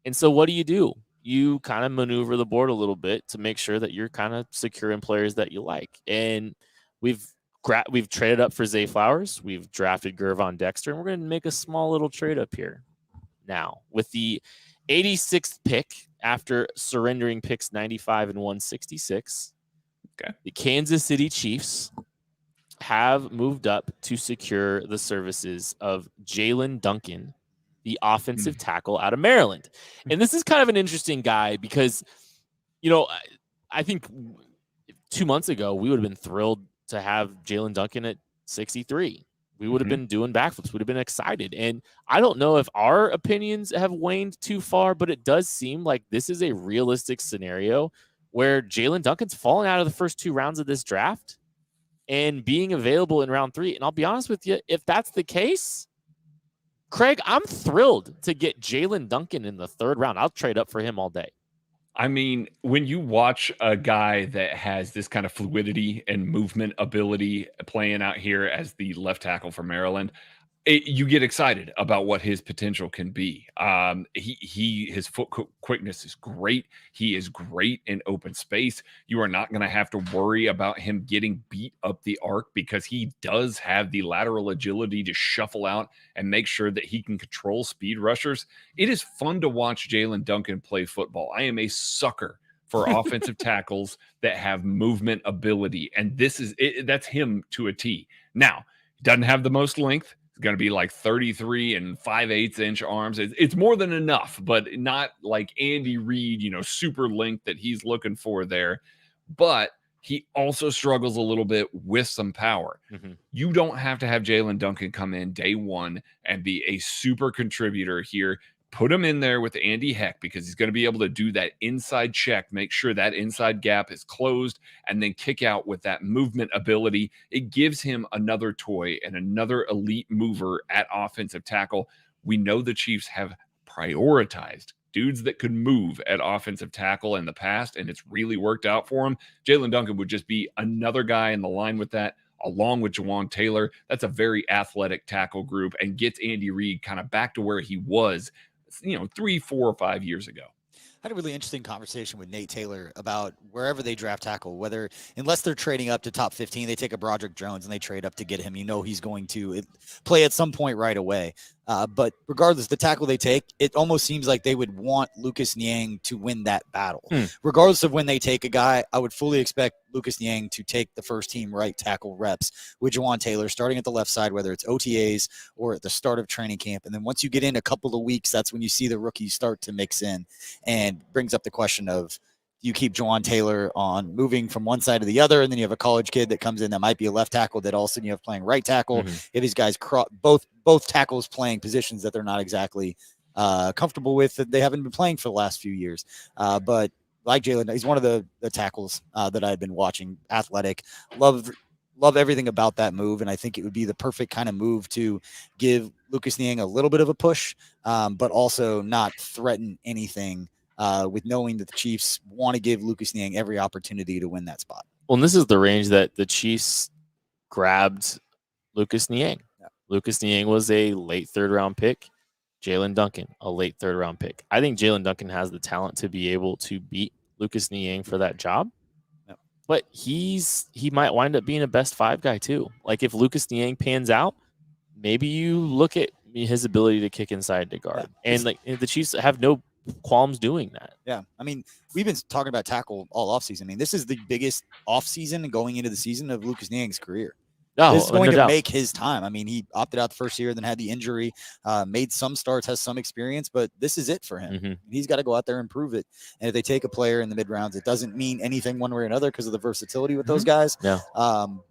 And so what do? You kind of maneuver the board a little bit to make sure that you're kind of securing players that you like. And we've traded up for Zay Flowers. We've drafted Gervon Dexter, and we're going to make a small little trade up here. Now, with the 86th pick after surrendering picks 95 and 166, the Kansas City Chiefs have moved up to secure the services of Jalen Duncan, the offensive tackle out of Maryland. And this is kind of an interesting guy because, I think 2 months ago, we would have been thrilled to have Jalen Duncan at 63. We would have been doing backflips. Would have been excited. And I don't know if our opinions have waned too far, but it does seem like this is a realistic scenario where Jalen Duncan's fallen out of the first 2 rounds of this draft and being available in round 3. And I'll be honest with you, if that's the case, Craig, I'm thrilled to get Jalen Duncan in the 3rd round. I'll trade up for him all day. I mean, when you watch a guy that has this kind of fluidity and movement ability playing out here as the left tackle for Maryland, you get excited about what his potential can be. His foot quickness is great. He is great in open space. You are not going to have to worry about him getting beat up the arc because he does have the lateral agility to shuffle out and make sure that he can control speed rushers. It is fun to watch Jalen Duncan play football. I am a sucker for offensive tackles that have movement ability, and that's him to a T. Now, he doesn't have the most length. Going to be like 33 and 5/8 inch arms. It's more than enough, but not like Andy Reid, super length that he's looking for there. But he also struggles a little bit with some power. You don't have to have Jalen Duncan come in day 1 and be a super contributor here. Put him in there with Andy Heck because he's going to be able to do that inside check, make sure that inside gap is closed, and then kick out with that movement ability. It gives him another toy and another elite mover at offensive tackle. We know the Chiefs have prioritized dudes that could move at offensive tackle in the past, and it's really worked out for him. Jalen Duncan would just be another guy in the line with that. along with Jawan Taylor. That's a very athletic tackle group and gets Andy Reid kind of back to where he was, 3, 4, or 5 years ago. I had a really interesting conversation with Nate Taylor about wherever they draft tackle, unless they're trading up to top 15, they take a Broderick Jones and they trade up to get him. He's going to play at some point right away. But regardless, the tackle they take, it almost seems like they would want Lucas Niang to win that battle. Regardless of when they take a guy, I would fully expect Lucas Niang to take the first team right tackle reps with Jawan Taylor, starting at the left side, whether it's OTAs or at the start of training camp. And then once you get in a couple of weeks, that's when you see the rookies start to mix in, and brings up the question of, you keep Jawan Taylor on moving from one side to the other, and then you have a college kid that comes in that might be a left tackle that all of a sudden you have playing right tackle. If these guys both tackles playing positions that they're not exactly comfortable with, that they haven't been playing for the last few years. But like Jalen, he's one of the tackles that I've been watching. Athletic, love everything about that move, and I think it would be the perfect kind of move to give Lucas Niang a little bit of a push, but also not threaten anything. With knowing that the Chiefs want to give Lucas Niang every opportunity to win that spot. Well, and this is the range that the Chiefs grabbed Lucas Niang. Yeah. Lucas Niang was a late 3rd round pick. Jalen Duncan, a late 3rd round pick. I think Jalen Duncan has the talent to be able to beat Lucas Niang for that job. Yeah. But he might wind up being a best 5 guy too. Like if Lucas Niang pans out, maybe you look at his ability to kick inside the guard. Yeah. And like the Chiefs have no qualms doing that. Yeah. I mean, we've been talking about tackle all offseason. I mean, this is the biggest offseason going into the season of Lucas Niang's career. This is going to make his time. I mean, he opted out the first year, then had the injury, made some starts, has some experience, but this is it for him. He's got to go out there and prove it. And if they take a player in the mid rounds, it doesn't mean anything one way or another because of the versatility with those guys. Yeah.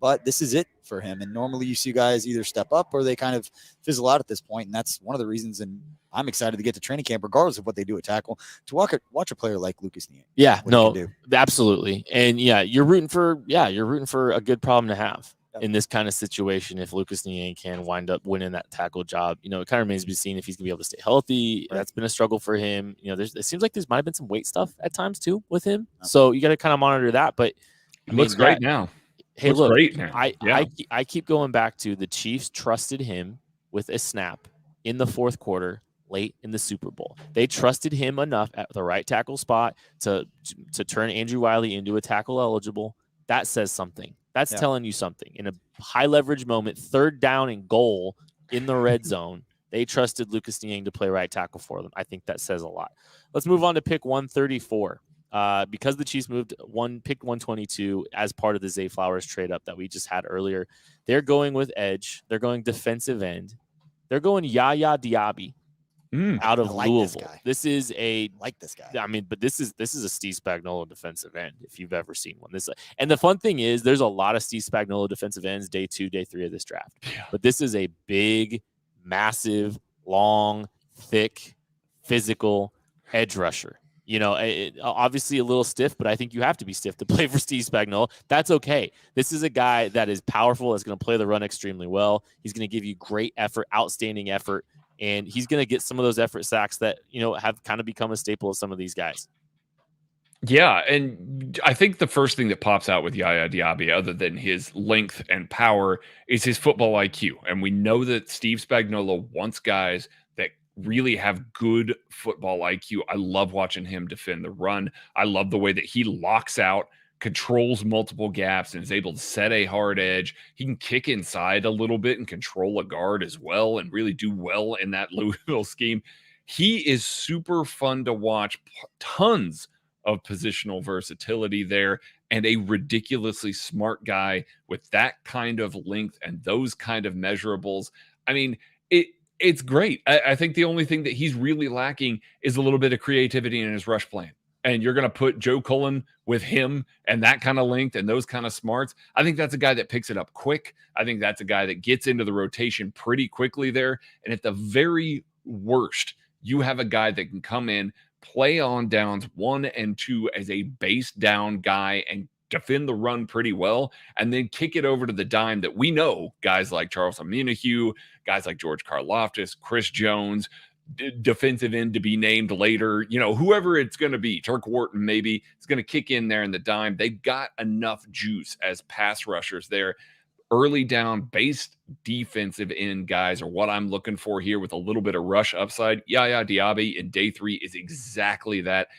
But this is it for him. And normally you see guys either step up or they kind of fizzle out at this point. And that's one of the reasons. And I'm excited to get to training camp, regardless of what they do at tackle, to watch a player like Lucas Niang. Yeah, no, absolutely. And you're rooting for a good problem to have. In this kind of situation, if Lucas Niang can wind up winning that tackle job, it kind of remains to be seen if he's gonna be able to stay healthy. Right. That's been a struggle for him. It seems like there might have been some weight stuff at times too with him. So you got to kind of monitor that. But he looks great now. Hey, look, great now. I keep going back to the Chiefs trusted him with a snap in the 4th quarter late in the Super Bowl. They trusted him enough at the right tackle spot to turn Andrew Wiley into a tackle eligible. That says something. That's telling you something. In a high leverage moment, 3rd down and goal in the red zone, they trusted Lucas Niang to play right tackle for them. I think that says a lot. Let's move on to pick 134. Because the Chiefs moved pick 122 as part of the Zay Flowers trade up that we just had earlier. They're going with edge. They're going defensive end. They're going Yaya Diaby. Out of Louisville. This is like this guy. I mean, but this is a Steve Spagnuolo defensive end if you've ever seen one. And the fun thing is, there's a lot of Steve Spagnuolo defensive ends day 2, day 3 of this draft. Yeah. But this is a big, massive, long, thick, physical edge rusher. Obviously a little stiff, but I think you have to be stiff to play for Steve Spagnuolo. That's okay. This is a guy that is powerful. That's going to play the run extremely well. He's going to give you great effort, outstanding effort. And he's going to get some of those effort sacks that, have kind of become a staple of some of these guys. Yeah, and I think the first thing that pops out with Yaya Diaby, other than his length and power, is his football IQ. And we know that Steve Spagnuolo wants guys that really have good football IQ. I love watching him defend the run. I love the way that he locks out, controls multiple gaps, and is able to set a hard edge. He can kick inside a little bit and control a guard as well and really do well in that Louisville scheme. He is super fun to watch. Tons of positional versatility there, and a ridiculously smart guy with that kind of length and those kind of measurables. I mean, it's great. I think the only thing that he's really lacking is a little bit of creativity in his rush plan. And you're going to put Joe Cullen with him and that kind of length and those kind of smarts. I think that's a guy that picks it up quick. I think that's a guy that gets into the rotation pretty quickly there. And at the very worst, you have a guy that can come in, play on downs 1 and 2 as a base down guy and defend the run pretty well, and then kick it over to the dime that we know guys like Charles Omenihu, guys like George Karlaftis, Chris Jones, defensive end to be named later, whoever it's going to be, Turk Wharton maybe, is going to kick in there in the dime. They've got enough juice as pass rushers there. early down base defensive end guys are what I'm looking for here with a little bit of rush upside. Yaya Diaby in day 3 is exactly that.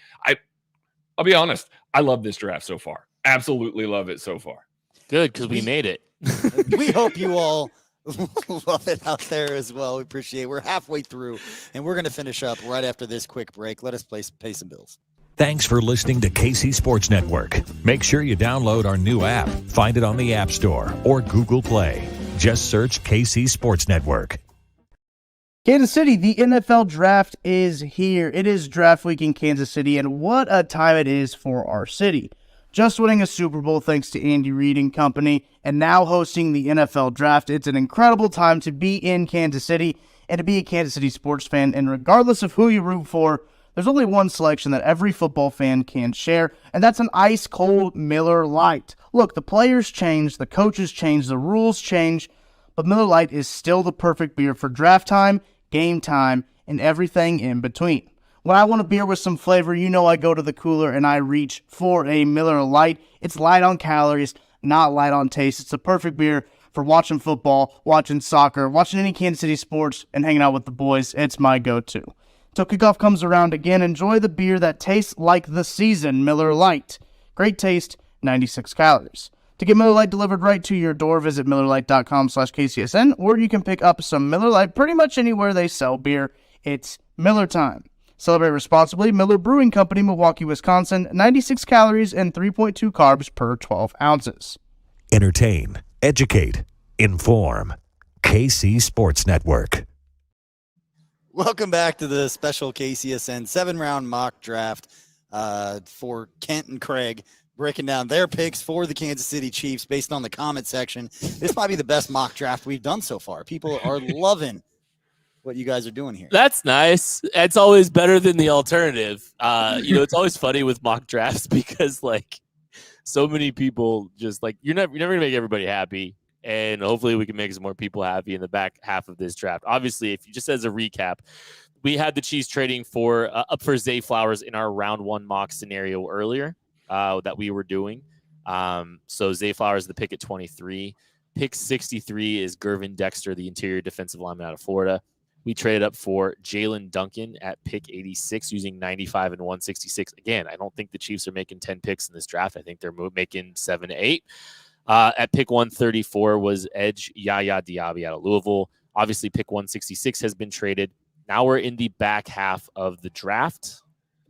I'll be honest. I love this draft so far. Absolutely love it so far. Good, because we made it. We hope you all love it out there as well. We appreciate it. We're halfway through, and we're going to finish up right after this quick break. Let us pay some bills. Thanks for listening to KC Sports Network. Make sure you download our new app. Find it on the App Store or Google Play. Just search KC Sports Network. Kansas City, the NFL draft is here. It is draft week in Kansas City, and what a time it is for our city. Just winning a Super Bowl thanks to Andy Reid and company, and now hosting the NFL draft. It's an incredible time to be in Kansas City and to be a Kansas City sports fan, and regardless of who you root for, there's only one selection that every football fan can share, and that's an ice-cold Miller Lite. Look, the players change, the coaches change, the rules change, but Miller Lite is still the perfect beer for draft time, game time, and everything in between. When I want a beer with some flavor, you know I go to the cooler and I reach for a Miller Lite. It's light on calories, not light on taste. It's the perfect beer for watching football, watching soccer, watching any Kansas City sports, and hanging out with the boys. It's my go-to. So kickoff comes around again. Enjoy the beer that tastes like the season, Miller Lite. Great taste, 96 calories. To get Miller Lite delivered right to your door, visit MillerLite.com/KCSN, or you can pick up some Miller Lite pretty much anywhere they sell beer. It's Miller time. Celebrate responsibly. Miller Brewing Company, Milwaukee, Wisconsin. 96 calories and 3.2 carbs per 12 ounces. Entertain, educate, inform. KC Sports Network. Welcome back to the special KCSN 7-round mock draft for Kent and Craig, breaking down their picks for the Kansas City Chiefs based on the comment section. This might be the best mock draft we've done so far. People are loving what you guys are doing here. That's nice. It's always better than the alternative. It's always funny with mock drafts because like so many people just like you're never gonna make everybody happy. And hopefully we can make some more people happy in the back half of this draft. Obviously, if you just as a recap, we had the Chiefs trading for up for Zay Flowers in our round 1 mock scenario earlier that we were doing. So Zay Flowers, the pick at 23. Pick 63 is Gervin Dexter, the interior defensive lineman out of Florida. We traded up for Jalen Duncan at pick 86 using 95 and 166. Again, I don't think the Chiefs are making 10 picks in this draft. I think they're making 7 to 8. At pick 134 was edge Yaya Diaby out of Louisville. Obviously, pick 166 has been traded. Now we're in the back half of the draft.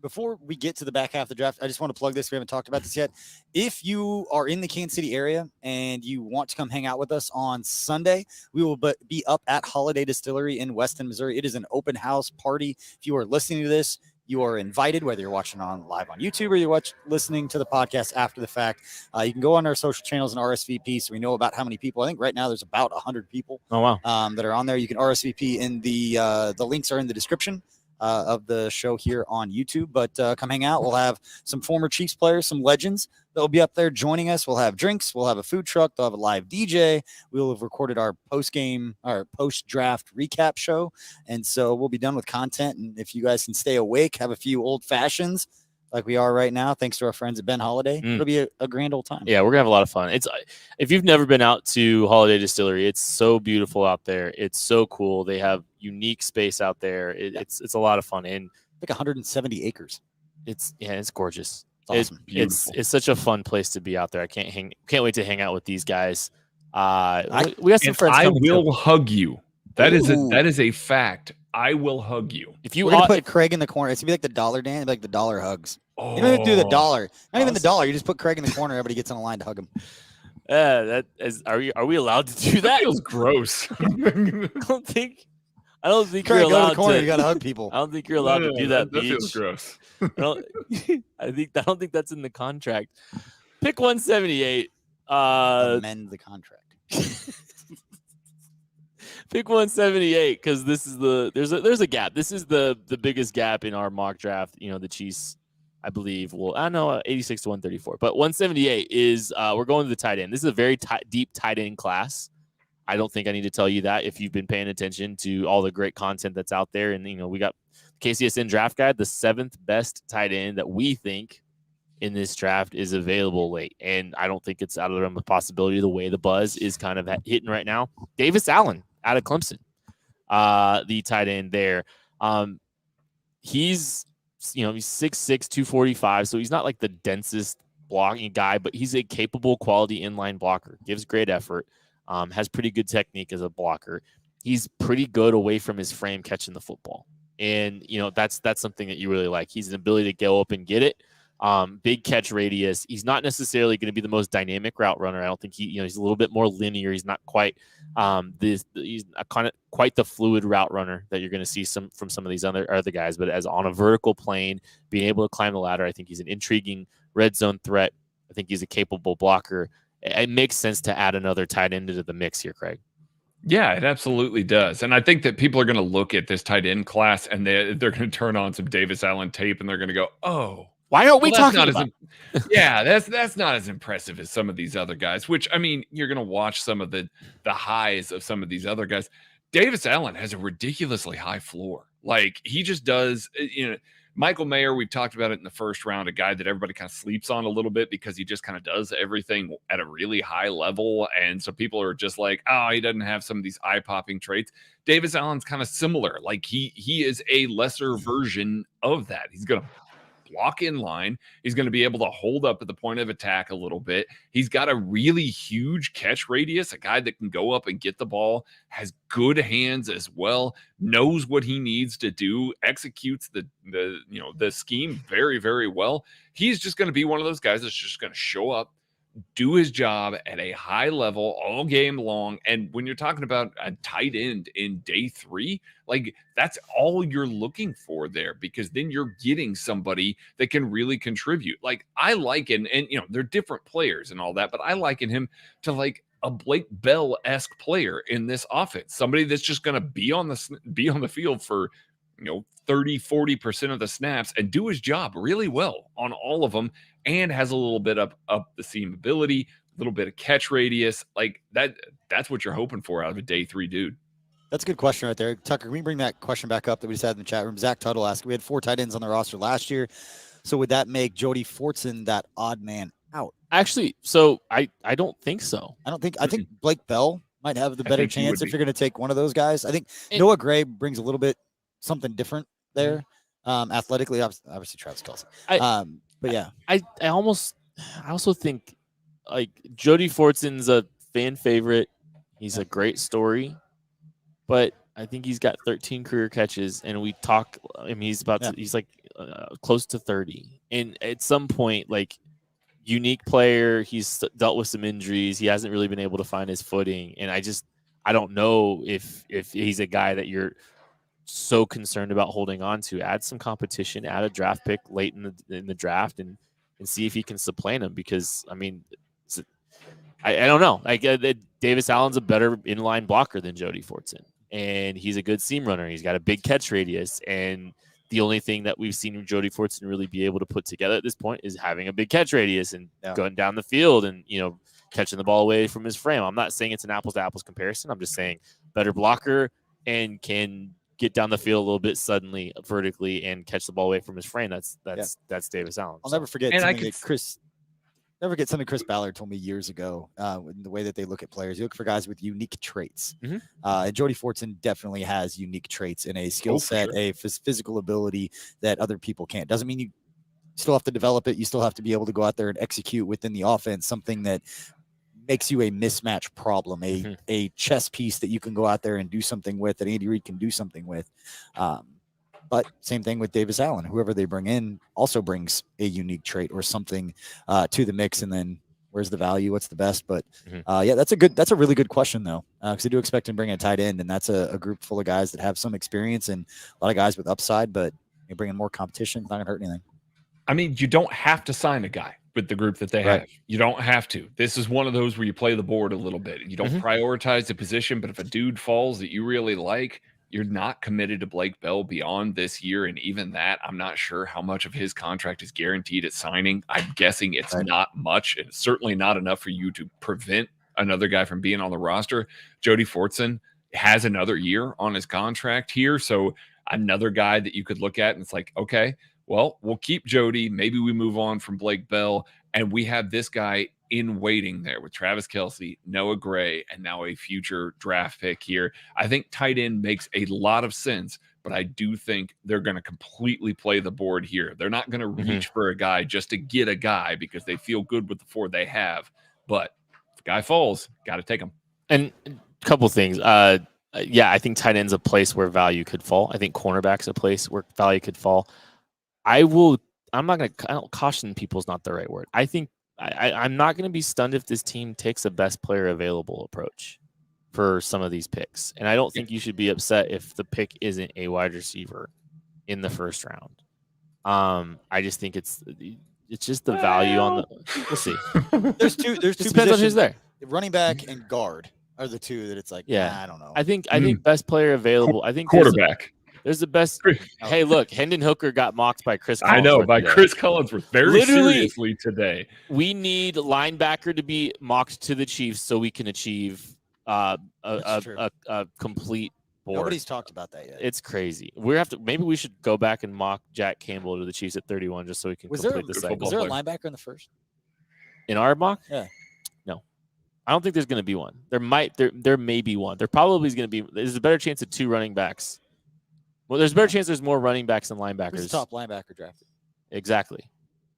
Before we get to the back half of the draft, I just want to plug this. We haven't talked about this yet. If you are in the Kansas City area and you want to come hang out with us on Sunday, we will be up at Holiday Distillery in Weston, Missouri. It is an open house party. If you are listening to this, you are invited, whether you're watching live on YouTube or you're listening to the podcast after the fact. You can go on our social channels and RSVP so we know about how many people. I think right now there's about 100 people. Oh, wow. That are on there. You can RSVP in the links are in the description of the show here on YouTube, but come hang out. We'll have some former Chiefs players, some legends that will be up there joining us. We'll have drinks. We'll have a food truck. They'll have a live DJ. We'll have recorded our post-draft recap show. And so we'll be done with content. And if you guys can stay awake, have a few old fashions like we are right now, thanks to our friends at Ben Holiday, it'll be a grand old time. Yeah, we're gonna have a lot of fun. It's if you've never been out to Holiday Distillery, it's so beautiful out there. It's so cool. They have unique space out there. It's a lot of fun. And like 170 acres. It's gorgeous. It's awesome. It's such a fun place to be out there. I can't wait to hang out with these guys. We got some friends. I will hug you. That is a fact. I will hug you. If you put Craig in the corner, it's gonna be like the dollar dance, like the dollar hugs. Oh, you don't even do the dollar. Not even the dollar. You just put Craig in the corner. Everybody gets in a line to hug him. That is. Are we allowed to do that? That feels gross. I don't think Craig, you're allowed go to the corner. You gotta hug people. I don't think you're allowed to do that. That feels gross. I don't think that's in the contract. Pick 178. Amend the contract. Pick 178 because this is there's a gap. This is the biggest gap in our mock draft. The Chiefs, I believe, 86 to 134. But 178 is we're going to the tight end. This is a very deep tight end class. I don't think I need to tell you that if you've been paying attention to all the great content that's out there. And we got KCSN Draft Guide, the 7th best tight end that we think in this draft is available late, and I don't think it's out of the realm of possibility the way the buzz is kind of hitting right now. Davis Allen out of Clemson, the tight end there. He's 6'6", 245, so he's not like the densest blocking guy, but he's a capable quality inline blocker, gives great effort, has pretty good technique as a blocker. He's pretty good away from his frame catching the football. And, that's something that you really like. He's an ability to go up and get it. Big catch radius. He's not necessarily going to be the most dynamic route runner. I don't think he's a little bit more linear. He's not quite he's kind of quite the fluid route runner that you're going to see from some of these other guys. But as on a vertical plane, being able to climb the ladder, I think he's an intriguing red zone threat. I think he's a capable blocker. It makes sense to add another tight end into the mix here, Craig. Yeah, it absolutely does. And I think that people are going to look at this tight end class and they're going to turn on some Davis Allen tape and they're going to go, oh, why aren't we talking about yeah, that's not as impressive as some of these other guys, which, I mean, you're going to watch some of the highs of some of these other guys. Davis Allen has a ridiculously high floor. Like, he just does, Michael Mayer, we've talked about it in the first round, a guy that everybody kind of sleeps on a little bit because he just kind of does everything at a really high level. And so people are just like, oh, he doesn't have some of these eye-popping traits. Davis Allen's kind of similar. Like, he is a lesser version of that. He's going to block in line. He's going to be able to hold up at the point of attack a little bit. He's got a really huge catch radius, a guy that can go up and get the ball, has good hands as well, knows what he needs to do, executes the scheme very, very well. He's just going to be one of those guys that's just going to show up, do his job at a high level all game long. And when you're talking about a tight end in day 3, like, that's all you're looking for there, because then you're getting somebody that can really contribute. Like, I liken, and they're different players and all that, but I liken him to like a Blake Bell-esque player in this offense, somebody that's just going to be on the field for 30-40% of the snaps and do his job really well on all of them, and has a little bit up the seam ability, a little bit of catch radius. Like, that's what you're hoping for out of a day 3 dude. That's a good question right there. Tucker, can we bring that question back up that we just had in the chat room? Zach Tuttle asked, we had 4 tight ends on the roster last year. So would that make Jody Fortson that odd man out? Actually, so I don't think so. I think Blake Bell might have the better chance if you're going to take one of those guys. I think Noah Gray brings a little bit something different there. Athletically, obviously Travis Kelce. But yeah, I also think like Jody Fortson's a fan favorite. He's a great story, but I think he's got 13 career catches, and we talk. I mean, he's like close to 30, and at some point, like, unique player. He's dealt with some injuries. He hasn't really been able to find his footing, and I don't know if he's a guy that you're so concerned about holding on to. Add some competition, add a draft pick late in the draft, and see if he can supplant him. Because I mean, I don't know. Like, Davis Allen's a better inline blocker than Jody Fortson, and he's a good seam runner. He's got a big catch radius, and the only thing that we've seen Jody Fortson really be able to put together at this point is having a big catch radius and going down the field and catching the ball away from his frame. I'm not saying it's an apples to apples comparison. I'm just saying better blocker and can get down the field a little bit suddenly, vertically, and catch the ball away from his frame. That's Davis Allen. I'll never forget something Chris Ballard told me years ago. The way that they look at players, you look for guys with unique traits. And Jody Fortson definitely has unique traits in a skill set, a physical ability that other people can't. Doesn't mean you still have to develop it. You still have to be able to go out there and execute within the offense something that makes you a mismatch problem, a chess piece that you can go out there and do something with, that Andy Reid can do something with. But same thing with Davis Allen. Whoever they bring in also brings a unique trait or something to the mix. And then where's the value? What's the best? But that's a really good question though, because I do expect him to bring a tight end, and that's a group full of guys that have some experience and a lot of guys with upside. But you bring in more competition, it's not gonna hurt anything. I mean, you don't have to sign a guy with the group that they have. You don't have to. This is one of those where you play the board a little bit. You don't prioritize the position, but if a dude falls that you really like, you're not committed to Blake Bell beyond this year. And even that, I'm not sure how much of his contract is guaranteed at signing. I'm guessing it's not much. It's certainly not enough for you to prevent another guy from being on the roster. Jody Fortson has another year on his contract here. So another guy that you could look at and it's like, okay, Well, we'll keep Jody. Maybe we move on from Blake Bell, and we have this guy in waiting there with Travis Kelce, Noah Gray, and now a future draft pick here. I think tight end makes a lot of sense, but I do think they're going to completely play the board here. They're not going to reach for a guy just to get a guy because they feel good with the 4 they have. But if a guy falls, got to take him. And a couple things. Yeah, I think tight end's a place where value could fall. I think cornerback's a place where value could fall. I'm not going to caution people is not the right word. I think I'm not going to be stunned if this team takes a best player available approach for some of these picks. And I don't think you should be upset if the pick isn't a wide receiver in the first round. I just think it's just the value on the. We'll see. There's two depends on who's there. Running back and guard are the two that it's like, I don't know. I think best player available. I think quarterback. There's the best. Hey, look, Hendon Hooker got mocked by Chris Collinsworth. I know, by today. Chris Collinsworth very seriously today. We need linebacker to be mocked to the Chiefs so we can achieve a complete board. Nobody's talked about that yet. It's crazy. Maybe we should go back and mock Jack Campbell to the Chiefs at 31 just so we can complete the cycle. Was there a linebacker in the first? In our mock? Yeah. No. I don't think there's going to be one. There may be one. There probably is going to be. There's a better chance of 2 running backs. Well, there's a better chance there's more running backs than linebackers. Who's the top linebacker drafted? Exactly.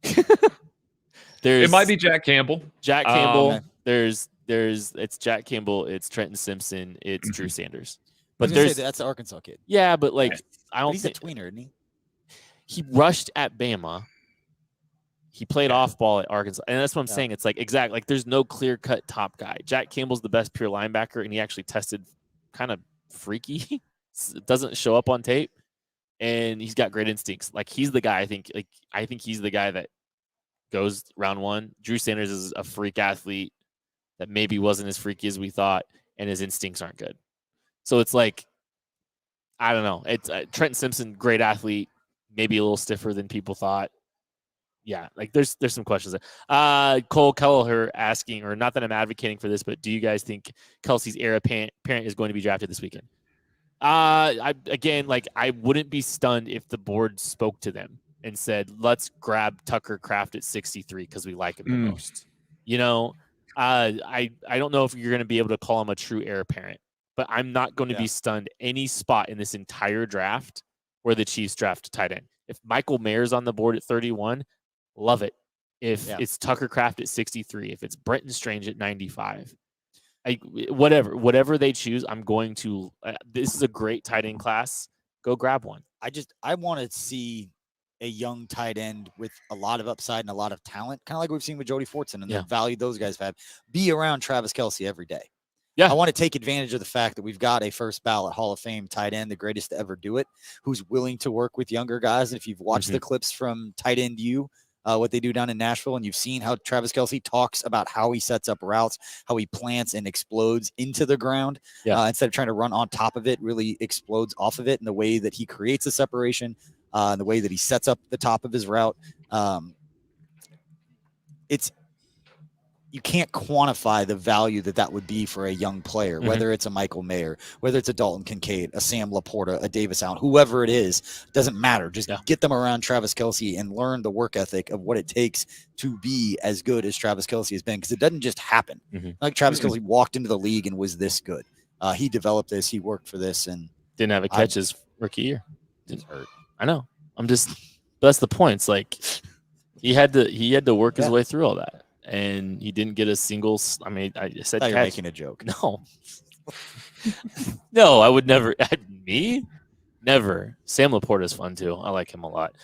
It might be Jack Campbell. Jack Campbell. It's Jack Campbell. It's Trenton Simpson. It's Drew Sanders. But that's the Arkansas kid. Yeah, but I don't think he's a tweener, isn't he? He rushed at Bama. He played off ball at Arkansas, and that's what I'm saying. It's there's no clear cut top guy. Jack Campbell's the best pure linebacker, and he actually tested kind of freaky. It doesn't show up on tape, and he's got great instincts. He's the guy. I think he's the guy that goes round 1. Drew Sanders is a freak athlete that maybe wasn't as freaky as we thought, and his instincts aren't good. So it's I don't know. It's Trenton Simpson, great athlete, maybe a little stiffer than people thought. Yeah, there's some questions there. Cole Kelleher asking, or not that I'm advocating for this, but do you guys think Kelsey's heir apparent is going to be drafted this weekend? I wouldn't be stunned if the board spoke to them and said, let's grab Tucker Kraft at 63 because we like him the most. I don't know if you're going to be able to call him a true heir apparent, but I'm not going to be stunned any spot in this entire draft where the Chiefs draft a tight end. If Michael Mayer's on the board at 31, love it. If it's Tucker Kraft at 63, if it's Brenton Strange at 95, whatever they choose, I'm going to. This is a great tight end class. Go grab one. I want to see a young tight end with a lot of upside and a lot of talent, kind of like we've seen with Jody Fortson and the value those guys have had. Be around Travis Kelce every day. Yeah, I want to take advantage of the fact that we've got a first ballot Hall of Fame tight end, the greatest to ever do it, who's willing to work with younger guys. And if you've watched the clips from Tight End U, what they do down in Nashville, and you've seen how Travis Kelce talks about how he sets up routes, how he plants and explodes into the ground instead of trying to run on top of it, really explodes off of it, in the way that he creates a separation, and the way that he sets up the top of his route. You can't quantify the value that would be for a young player, whether it's a Michael Mayer, whether it's a Dalton Kincaid, a Sam Laporta, a Davis Allen, whoever it is, doesn't matter. Just get them around Travis Kelce and learn the work ethic of what it takes to be as good as Travis Kelce has been, because it doesn't just happen. Like Travis Kelce walked into the league and was this good. He developed this. He worked for this, and didn't have a catch his rookie year. Didn't hurt. I know. That's the point. It's like he had to work his way through all that. And he didn't get a single. I mean, I said you're making a joke. No, I would never. Me, never. Sam Laporta is fun too. I like him a lot.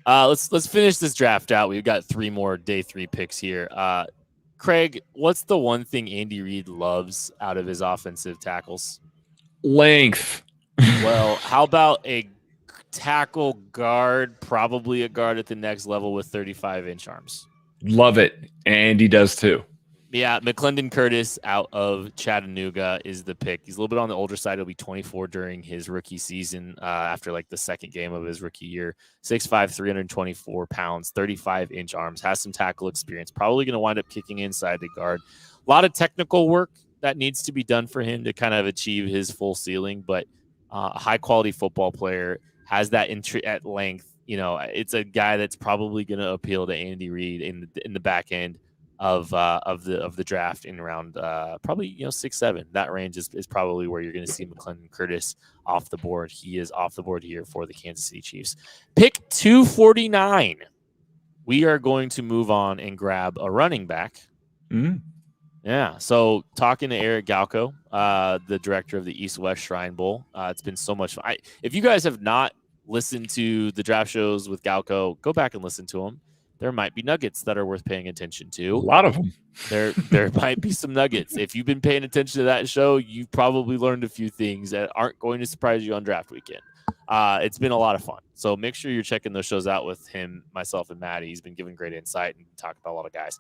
Let's finish this draft out. We've got 3 more day 3 picks here. Craig, what's the one thing Andy Reid loves out of his offensive tackles? Length. Well, how about a tackle guard? Probably a guard at the next level with 35-inch arms. Love it. And he does too. Yeah, McClendon Curtis out of Chattanooga is the pick. He's a little bit on the older side. He'll be 24 during his rookie season after the second game of his rookie year. 6'5", 324 pounds, 35-inch arms, has some tackle experience. Probably going to wind up kicking inside the guard. A lot of technical work that needs to be done for him to kind of achieve his full ceiling, but a high-quality football player, has that entry at length, it's a guy that's probably going to appeal to Andy Reid in the back end of the draft in round probably 6-7. That range is probably where you're going to see McClendon Curtis off the board. He is off the board here for the Kansas City Chiefs. Pick 249. We are going to move on and grab a running back. Yeah. So talking to Eric Galko, the director of the East-West Shrine Bowl, it's been so much fun. If you guys have not listened to the draft shows with Galko, go back and listen to them. There might be nuggets that are worth paying attention to. A lot of them. There might be some nuggets. If you've been paying attention to that show, you've probably learned a few things that aren't going to surprise you on draft weekend. It's been a lot of fun. So make sure you're checking those shows out with him, myself, and Maddie. He's been giving great insight and talking about a lot of guys.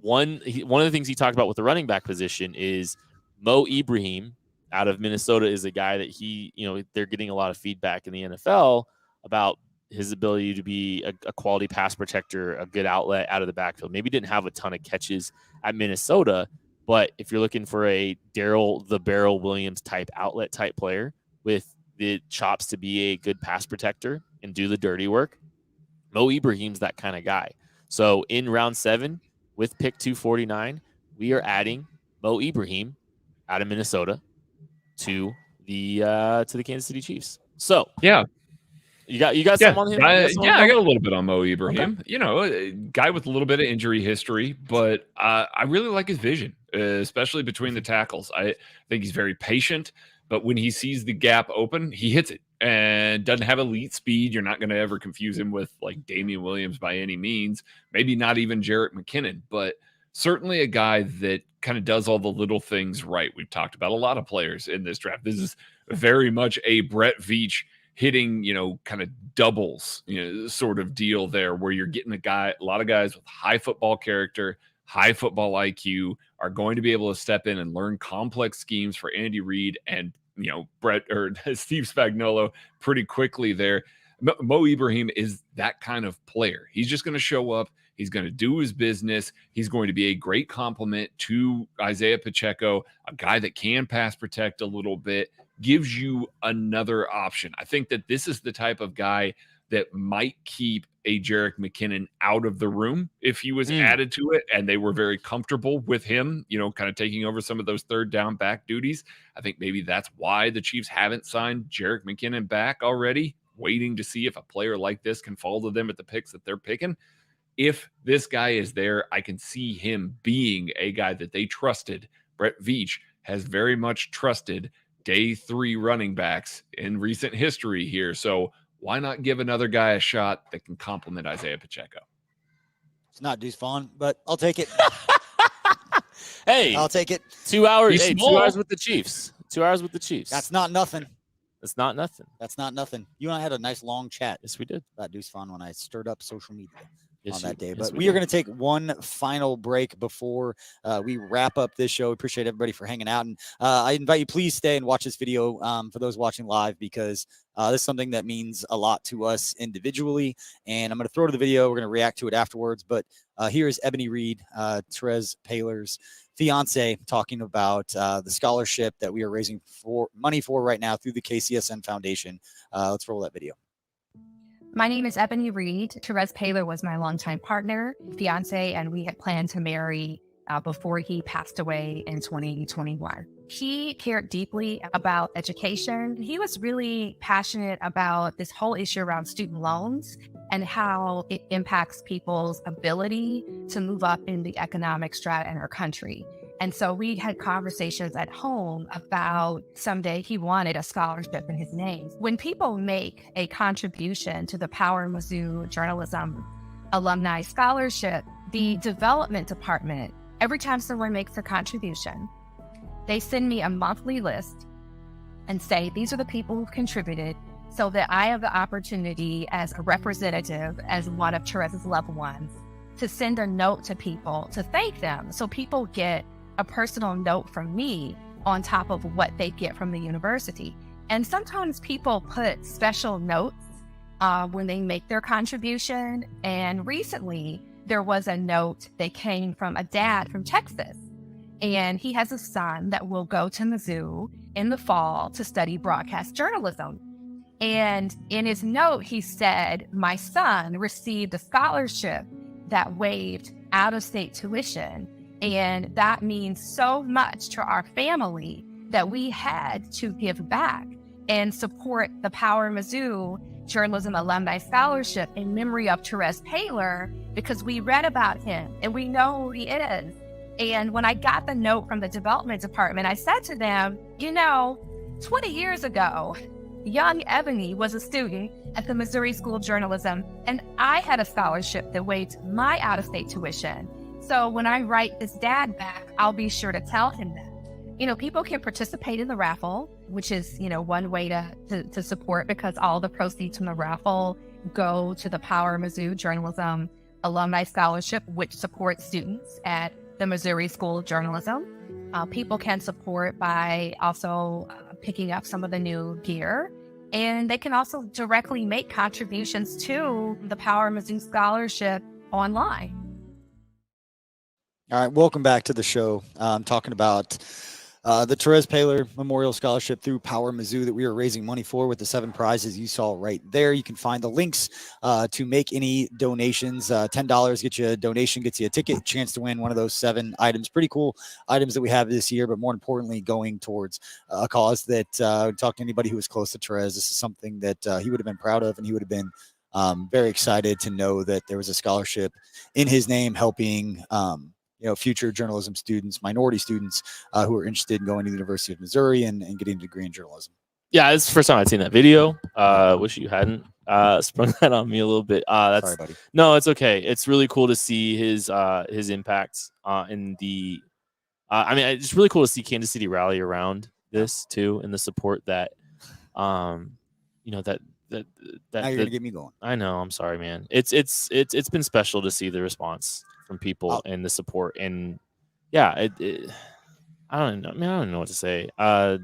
One of the things he talked about with the running back position is Mo Ibrahim out of Minnesota is a guy that they're getting a lot of feedback in the NFL about his ability to be a quality pass protector, a good outlet out of the backfield. Maybe didn't have a ton of catches at Minnesota, but if you're looking for a Darrell the Barrel Williams type outlet type player with the chops to be a good pass protector and do the dirty work, Mo Ibrahim's that kind of guy. So in round 7 with pick 249, we are adding Mo Ibrahim out of Minnesota to the Kansas City Chiefs. So yeah. You got some on him? I got a little bit on Mo Ibrahim. Okay. A guy with a little bit of injury history, but I really like his vision, especially between the tackles. I think he's very patient, but when he sees the gap open, he hits it and doesn't have elite speed. You're not going to ever confuse him with like Damian Williams by any means, maybe not even Jerick McKinnon, but certainly a guy that kind of does all the little things right. We've talked about a lot of players in this draft. This is very much a Brett Veach hitting, kind of doubles, sort of deal there where you're getting a lot of guys with high football character, high football IQ are going to be able to step in and learn complex schemes for Andy Reid and, Brett or Steve Spagnuolo pretty quickly there. Mo Ibrahim is that kind of player. He's just going to show up. He's going to do his business. He's going to be a great complement to Isaiah Pacheco, a guy that can pass protect a little bit, gives you another option. I think that this is the type of guy that might keep a Jerick McKinnon out of the room if he was added to it and they were very comfortable with him, kind of taking over some of those third down back duties. I think maybe that's why the Chiefs haven't signed Jerick McKinnon back already, waiting to see if a player like this can fall to them at the picks that they're picking. If this guy is there, I can see him being a guy that they trusted. Brett Veach has very much trusted day 3 running backs in recent history here. So why not give another guy a shot that can complement Isaiah Pacheco? It's not Deuce Vaughn, but I'll take it. Hey, I'll take it. 2 hours. Hey, 2 hours with the Chiefs. 2 hours with the Chiefs. That's not nothing. That's not nothing. That's not nothing. You and I had a nice long chat. Yes, we did. About Deuce Vaughn when I stirred up social media. Yes, on that day. yes, But we are going to take one final break before we wrap up this show. Appreciate everybody for hanging out. And I invite you, please stay and watch this video for those watching live, because this is something that means a lot to us individually. And I'm going to throw to the video. We're going to react to it afterwards. But here's Ebony Reed, Therese Paylor's fiance, talking about the scholarship that we are raising money for right now through the KCSN Foundation. Let's roll that video. My name is Ebony Reed. Therese Paylor was my longtime partner, fiance, and we had planned to marry before he passed away in 2021. He cared deeply about education. He was really passionate about this whole issue around student loans and how it impacts people's ability to move up in the economic strata in our country. And so we had conversations at home about someday he wanted a scholarship in his name. When people make a contribution to the Power Mizzou Journalism Alumni Scholarship, the development department, every time someone makes a contribution, they send me a monthly list and say, these are the people who've contributed, so that I have the opportunity as a representative, as one of Therese's loved ones, to send a note to people to thank them. So people get a personal note from me on top of what they get from the university. And sometimes people put special notes when they make their contribution. And recently there was a note that came from a dad from Texas. And he has a son that will go to Mizzou in the fall to study broadcast journalism. And in his note, he said, my son received a scholarship that waived out-of-state tuition. And that means so much to our family that we had to give back and support the Power Mizzou Journalism Alumni Scholarship in memory of Therese Paylor, because we read about him and we know who he is. And when I got the note from the development department, I said to them, 20 years ago, young Ebony was a student at the Missouri School of Journalism, and I had a scholarship that waived my out-of-state tuition. So when I write this dad back, I'll be sure to tell him that. People can participate in the raffle, which is, one way to support, because all the proceeds from the raffle go to the Power Mizzou Journalism Alumni Scholarship, which supports students at the Missouri School of Journalism. People can support by also picking up some of the new gear, and they can also directly make contributions to the Power Mizzou Scholarship online. All right, welcome back to the show. I'm talking about the Therese Paylor Memorial Scholarship through Power Mizzou that we are raising money for with the 7 prizes you saw right there. You can find the links to make any donations. $10 gets you a donation, gets you a ticket, chance to win one of those 7 items. Pretty cool items that we have this year, but more importantly, going towards a cause that talk to anybody who was close to Therese. This is something that he would have been proud of, and he would have been very excited to know that there was a scholarship in his name helping future journalism students, minority students who are interested in going to the University of Missouri and getting a degree in journalism. Yeah, it's the first time I'd seen that video. Wish you hadn't sprung that on me a little bit. Sorry, buddy. No, it's okay. It's really cool to see his impact in the. It's really cool to see Kansas City rally around this too, and the support that, that now you're gonna get me going. I know. I'm sorry, man. It's been special to see the response from people and the support, and I don't know. I don't know what to say. I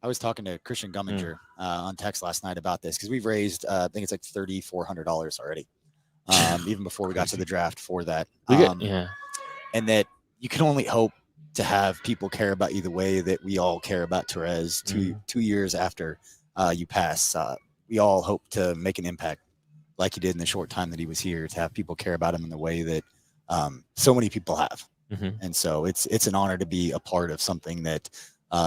was talking to Christian Gumminger on text last night about this, because we've raised I think it's like $3,400 already, even before we got to the draft for that. And that you can only hope to have people care about you the way that we all care about Therese 2 years after you pass. We all hope to make an impact like he did in the short time that he was here, to have people care about him in the way that so many people have. And so it's an honor to be a part of something that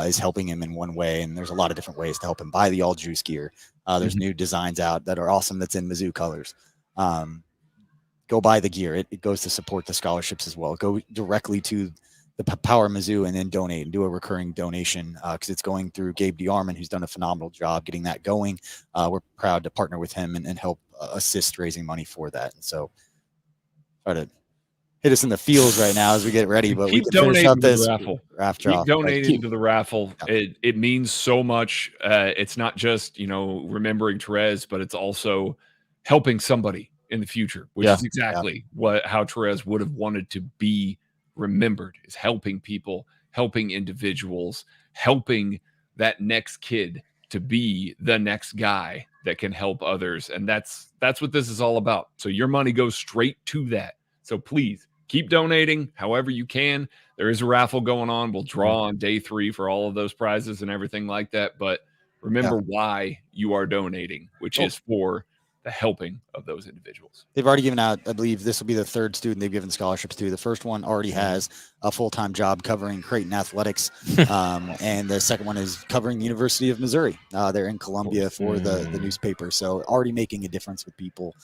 is helping him in one way. And there's a lot of different ways to help him. Buy the all juice gear. There's new designs out that are awesome. That's in Mizzou colors. Go buy the gear. It goes to support the scholarships as well. Go directly to the Power Mizzou and then donate and do a recurring donation, because it's going through Gabe DeArmond, who's done a phenomenal job getting that going. We're proud to partner with him and help assist raising money for that. And so try to hit us in the feels right now as we get ready, but keep we can finish up this raffle. Keep donating to the raffle. It means so much. It's not just remembering Therese, but it's also helping somebody in the future, which is exactly how Therese would have wanted to be remembered, is helping people, helping individuals, helping that next kid to be the next guy that can help others. And that's what this is all about. So your money goes straight to that. So please keep donating however you can. There is a raffle going on. We'll draw on day 3 for all of those prizes and everything like that. But remember why you are donating, which is for the helping of those individuals. They've already given out, I believe this will be the 3rd student they've given scholarships to. The first one already has a full-time job covering Creighton athletics. And the second one is covering the University of Missouri. They're in Columbia for the newspaper. So already making a difference with people,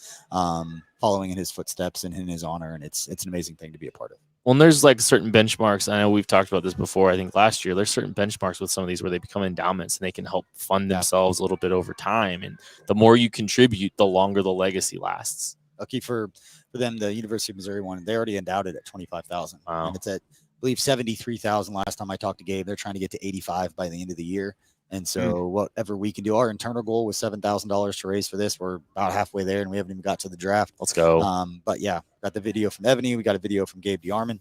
following in his footsteps and in his honor. And it's an amazing thing to be a part of. Well, and there's like certain benchmarks. I know we've talked about this before. I think last year, there's certain benchmarks with some of these where they become endowments and they can help fund themselves a little bit over time. And the more you contribute, the longer the legacy lasts. Lucky for them, the University of Missouri one, they already endowed it at $25,000. Wow. And it's at, I believe, $73,000 last time I talked to Gabe. They're trying to get to $85,000 by the end of the year. And so whatever we can do, our internal goal was $7,000 to raise for this. We're about halfway there, and we haven't even got to the draft. Let's go. But yeah, got the video from Ebony. We got a video from Gabe DeArmond,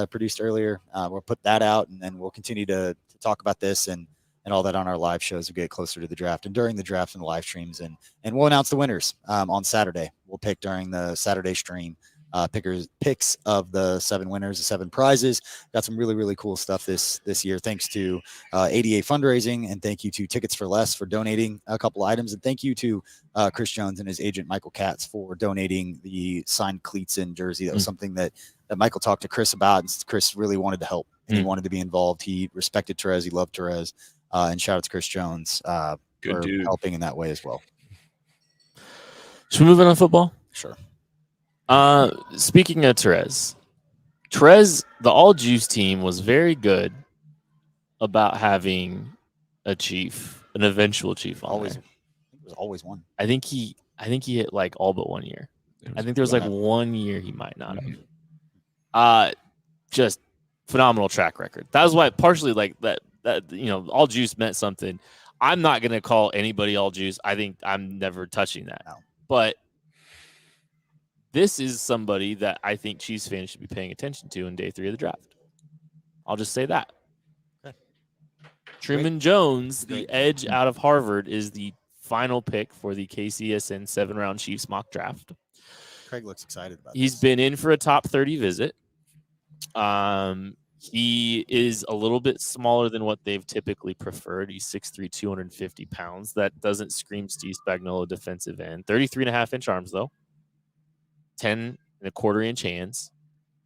produced earlier. We'll put that out, and then we'll continue to talk about this and all that on our live shows as we get closer to the draft and during the draft and the live streams. And we'll announce the winners on Saturday. We'll pick during the Saturday stream picks of the 7 winners, the 7 prizes. Got some really, really cool stuff this year. Thanks to ADA Fundraising, and thank you to Tickets for Less for donating a couple items, and thank you to Chris Jones and his agent Michael Katz for donating the signed cleats and jersey. That was something that Michael talked to Chris about, and Chris really wanted to help, and he wanted to be involved. He respected Therese, he loved Therese, and shout out to Chris Jones for helping in that way as well. Should we move on to football? Sure. Speaking of Therese, the All Juice team was very good about having an eventual chief. It was always one. I think he hit like all but 1 year. I think there was like 1 year he might not have. Just phenomenal track record. That was why partially like that All Juice meant something. I'm not gonna call anybody All Juice. I think I'm never touching that. No. But this is somebody that I think Chiefs fans should be paying attention to in day 3 of the draft. I'll just say that. Okay. Truman Jones, the edge out of Harvard, is the final pick for the KCSN 7-round Chiefs mock draft. Craig looks excited about He's been in for a top 30 visit. He is a little bit smaller than what they've typically preferred. He's 6'3", 250 pounds. That doesn't scream Steve Spagnuolo defensive end. 33.5-inch arms, though. 10.25-inch hands.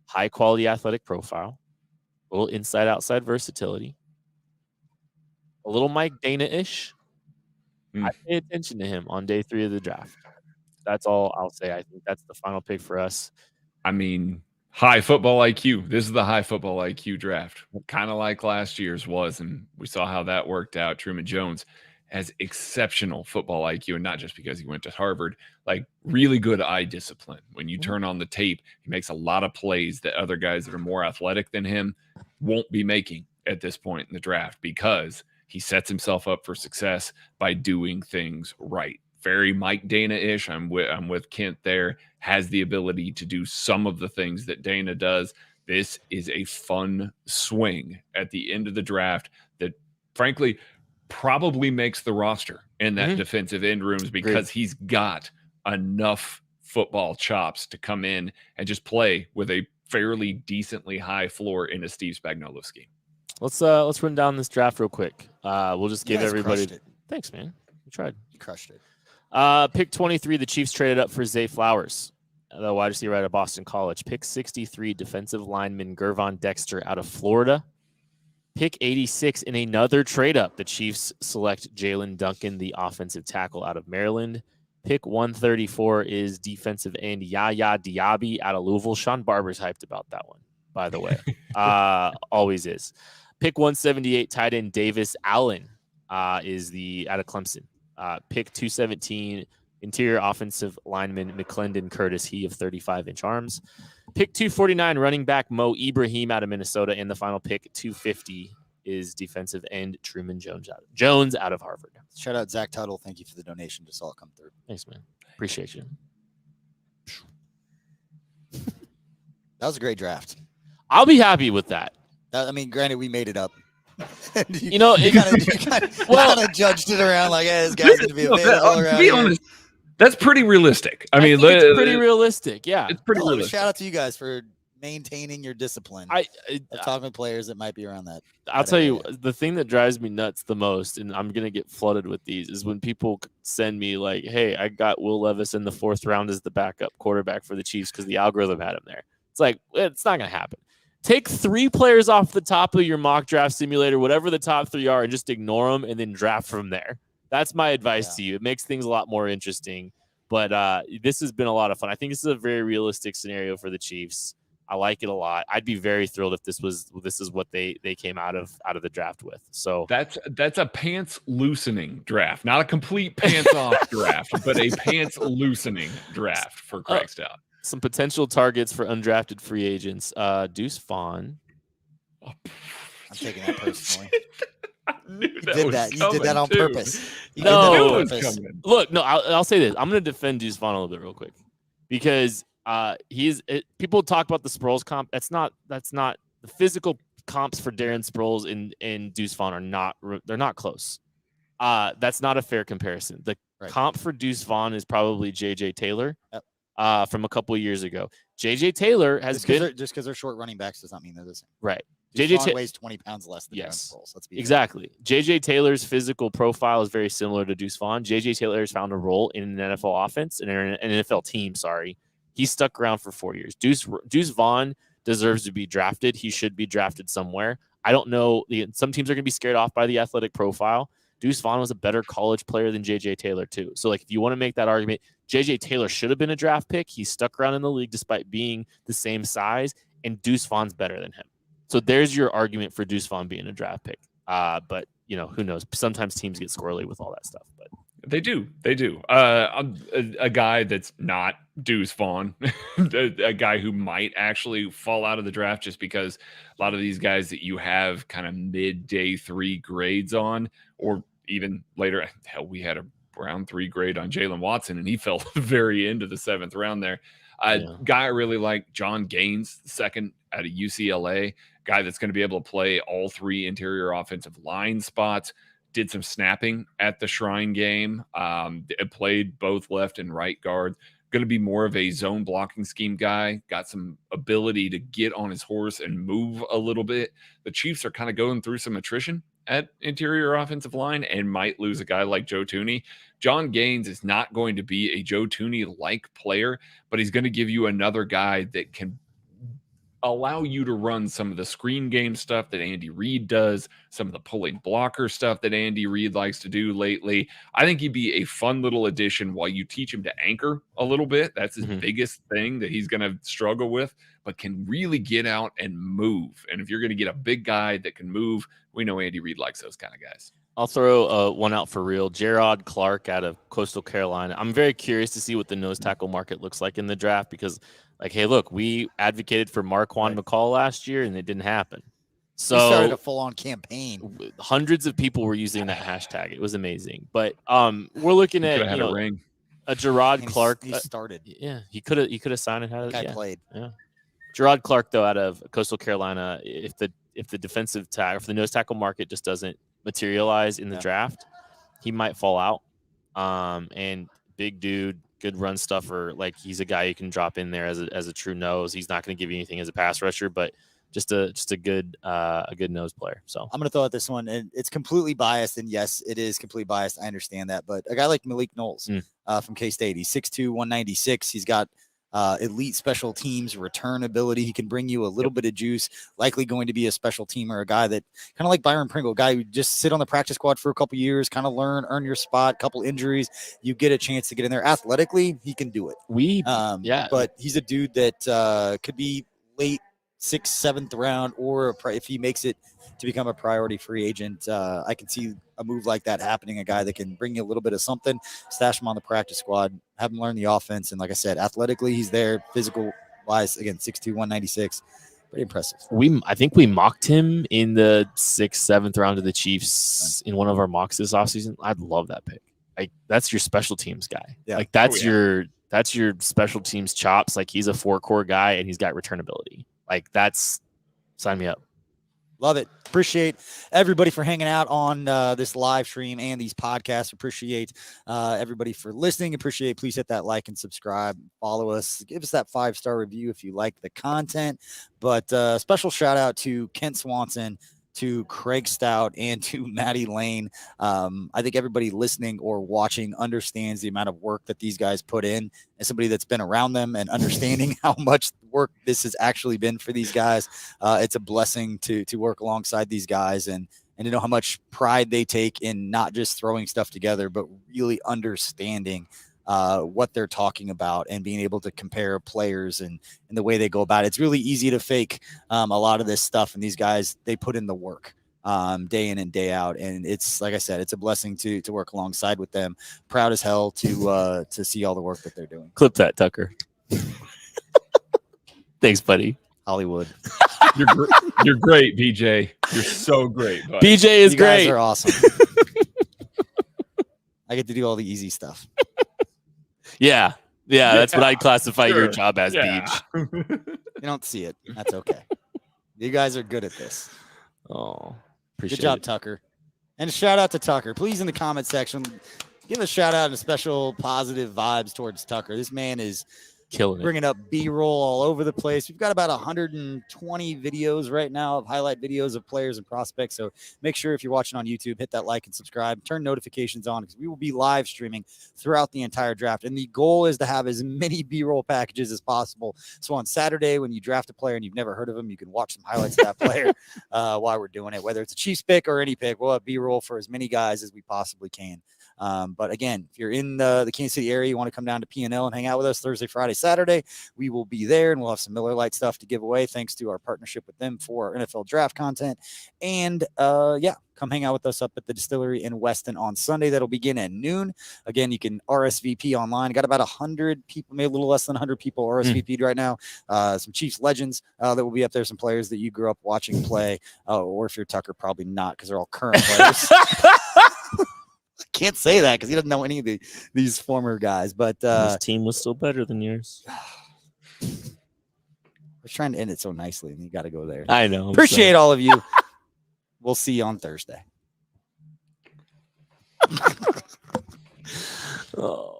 High-quality athletic profile. A little inside-outside versatility. A little Mike Dana-ish. I pay attention to him on day 3 of the draft. That's all I'll say. I think that's the final pick for us. I mean, high football IQ. This is the high football IQ draft, kind of like last year's was, and we saw how that worked out. Truman Jones has exceptional football IQ, and not just because he went to Harvard, like really good eye discipline. When you turn on the tape, he makes a lot of plays that other guys that are more athletic than him won't be making at this point in the draft, because he sets himself up for success by doing things right. Very Mike Dana-ish. I'm with Kent there. Has the ability to do some of the things that Dana does. This is a fun swing at the end of the draft that, frankly, probably makes the roster in that defensive end rooms, because he's got enough football chops to come in and just play with a fairly decently high floor in a Steve Spagnuolo scheme. Let's run down this draft real quick. We'll just give everybody. Thanks, man. You tried. You crushed it. Pick 23, the Chiefs traded up for Zay Flowers, the wide receiver out of Boston College. Pick 63, defensive lineman Gervon Dexter out of Florida. Pick 86, in another trade up, the Chiefs select Jalen Duncan, the offensive tackle out of Maryland. Pick 134 is defensive end Yaya Diaby out of Louisville. Sean Barber's hyped about that one, by the way. Always is. Pick 178, tight end Davis Allen is the out of Clemson. Pick 217, interior offensive lineman McClendon Curtis, he of 35-inch arms. Pick 249, running back Mo Ibrahim out of Minnesota. And the final pick, 250, is defensive end Truman Jones out of Harvard. Shout out Zach Tuttle. Thank you for the donation. Just saw it come through. Thanks, man. Appreciate you. That was a great draft. I'll be happy with that. I mean, granted, we made it up. you kind of judged it around like, hey, this guy's going to be a bit all around. To be honest, that's pretty realistic. I mean, it's pretty realistic. Yeah, it's pretty realistic. Shout out to you guys for maintaining your discipline. I'm talking to players that might be around that. I'll tell you, the thing that drives me nuts the most, and I'm gonna get flooded with these, is when people send me like, "Hey, I got Will Levis in the 4th round as the backup quarterback for the Chiefs because the algorithm had him there." It's like, it's not gonna happen. Take 3 players off the top of your mock draft simulator, whatever the top 3 are, and just ignore them and then draft from there. That's my advice to you. It makes things a lot more interesting. But this has been a lot of fun. I think this is a very realistic scenario for the Chiefs. I like it a lot. I'd be very thrilled if this is what they came out of the draft with. So that's a pants loosening draft, not a complete pants off draft, but a pants loosening draft for Craigstown. Some potential targets for undrafted free agents. Deuce Vaughn. I'm taking that personally. You did that on purpose. Look, no, I'll say this. I'm going to defend Deuce Vaughn a little bit real quick, because people talk about the Sproles comp. That's not the physical comps for Darren Sproles and Deuce Vaughn they're not close. That's not a fair comparison. The comp for Deuce Vaughn is probably JJ Taylor. Yep. from a couple of years ago. JJ Taylor has been just because they're short running backs does not mean they're the same. Right. JJ weighs 20 pounds less than Darren Sproles. Let's be exactly. JJ Taylor's physical profile is very similar to Deuce Vaughn. JJ Taylor has found a role in an NFL offense and an NFL team. Sorry, he stuck around for 4 years. Deuce Vaughn deserves to be drafted. He should be drafted somewhere. I don't know. Some teams are going to be scared off by the athletic profile. Deuce Vaughn was a better college player than JJ Taylor too. So like, if you want to make that argument, JJ Taylor should have been a draft pick. He stuck around in the league despite being the same size, and Deuce Vaughn's better than him. So there's your argument for Deuce Vaughn being a draft pick. But who knows? Sometimes teams get squirrely with all that stuff. But they do. A guy that's not Deuce Vaughn, a guy who might actually fall out of the draft just because a lot of these guys that you have kind of mid-day 3 grades on, or even later, hell, we had a round 3 grade on Jalen Watson, and he fell at the very end of the 7th round there. Guy I really like, John Gaines, second out of UCLA, guy that's going to be able to play all 3 interior offensive line spots. Did some snapping at the Shrine game. Played both left and right guard. Going to be more of a zone blocking scheme guy. Got some ability to get on his horse and move a little bit. The Chiefs are kind of going through some attrition at interior offensive line and might lose a guy like Joe Thuney. John Gaines is not going to be a Joe Thuney-like player, but he's going to give you another guy that can allow you to run some of the screen game stuff that Andy Reid does, some of the pulling blocker stuff that Andy Reid likes to do lately. I think he'd be a fun little addition while you teach him to anchor a little bit. That's his biggest thing that he's going to struggle with, but can really get out and move. And if you're going to get a big guy that can move, we know Andy Reid likes those kind of guys. I'll throw one out for real. Gerard Clark out of Coastal Carolina. I'm very curious to see what the nose tackle market looks like in the draft because, like, hey, look, we advocated for Marquand McCall last year, and it didn't happen. So we started a full-on campaign. Hundreds of people were using that hashtag. It was amazing. But we're looking at a Gerard Clark. He started. Yeah, he could have signed it. Guy played. Yeah, Gerard Clark though out of Coastal Carolina. If the defensive tackle, if the nose tackle market just doesn't materialize in the draft, he might fall out. And big dude, good run stuffer. Like, he's a guy you can drop in there as a true nose. He's not going to give you anything as a pass rusher, but just a good nose player. So I'm going to throw out this one, and it's completely biased. And yes, it is completely biased. I understand that, but a guy like Malik Knowles from K-State, he's 6'2", 196. He's got elite special teams return ability. He can bring you a little bit of juice, likely going to be a special teamer, a guy that kind of like Byron Pringle, a guy who just sit on the practice squad for a couple years, kind of earn your spot, couple injuries. You get a chance to get in there. Athletically, he can do it. But he's a dude that could be late 6th, 7th round, or if he makes it to become a priority free agent, I can see a move like that happening, a guy that can bring you a little bit of something, stash him on the practice squad, have him learn the offense. And like I said, athletically, he's there. Physical wise, again, 6'2", 196. Pretty impressive. I think we mocked him in the 6th, 7th round of the Chiefs in one of our mocks this offseason. I'd love that pick. Like, that's your special teams guy. Yeah. Like, that's your special teams chops. Like, he's a 4-core guy and he's got return ability. Like, sign me up. Love it. Appreciate everybody for hanging out on this live stream and these podcasts. Appreciate everybody for listening. Please hit that like and subscribe. Follow us. Give us that 5-star review if you like the content. But special shout out to Kent Swanson, to Craig Stout, and to Maddie Lane. I think everybody listening or watching understands the amount of work that these guys put in. As somebody that's been around them and understanding how much work this has actually been for these guys, it's a blessing to work alongside these guys and to know how much pride they take in not just throwing stuff together, but really understanding what they're talking about and being able to compare players and the way they go about it. It's really easy to fake a lot of this stuff, and these guys, they put in the work day in and day out. And it's, like I said, it's a blessing to work alongside with them. Proud as hell to see all the work that they're doing. Clip that, Tucker. Thanks, buddy. Hollywood. You're great, BJ. You're so great, buddy. BJ is great. You guys are awesome. I get to do all the easy stuff. Yeah, that's what I'd classify your job as, Beach. You don't see it. That's okay. You guys are good at this. Oh, good job, Tucker. And a shout out to Tucker. Please, in the comment section, give a shout out and a special positive vibes towards Tucker. This man is Killing it. Bringing up B-roll all over the place. We've got about 120 videos right now of highlight videos of players and prospects. So make sure if you're watching on YouTube, hit that like and subscribe. Turn notifications on because we will be live streaming throughout the entire draft. And the goal is to have as many B-roll packages as possible. So on Saturday, when you draft a player and you've never heard of him, you can watch some highlights of that player while we're doing it. Whether it's a Chiefs pick or any pick, we'll have B-roll for as many guys as we possibly can. But again, if you're in the Kansas City area, you want to come down to P&L and hang out with us Thursday, Friday, Saturday, we will be there and we'll have some Miller Lite stuff to give away thanks to our partnership with them for our NFL draft content. And come hang out with us up at the distillery in Weston on Sunday. That'll begin at noon. Again, you can RSVP online. Got about 100 people, maybe a little less than 100 people RSVP'd right now. Some Chiefs legends that will be up there, some players that you grew up watching play, or if you're Tucker, probably not because they're all current players. Can't say that because he doesn't know any of these former guys. But his team was still better than yours. I was trying to end it so nicely, and you got to go there. I know. Appreciate all of you. We'll see you on Thursday. Oh.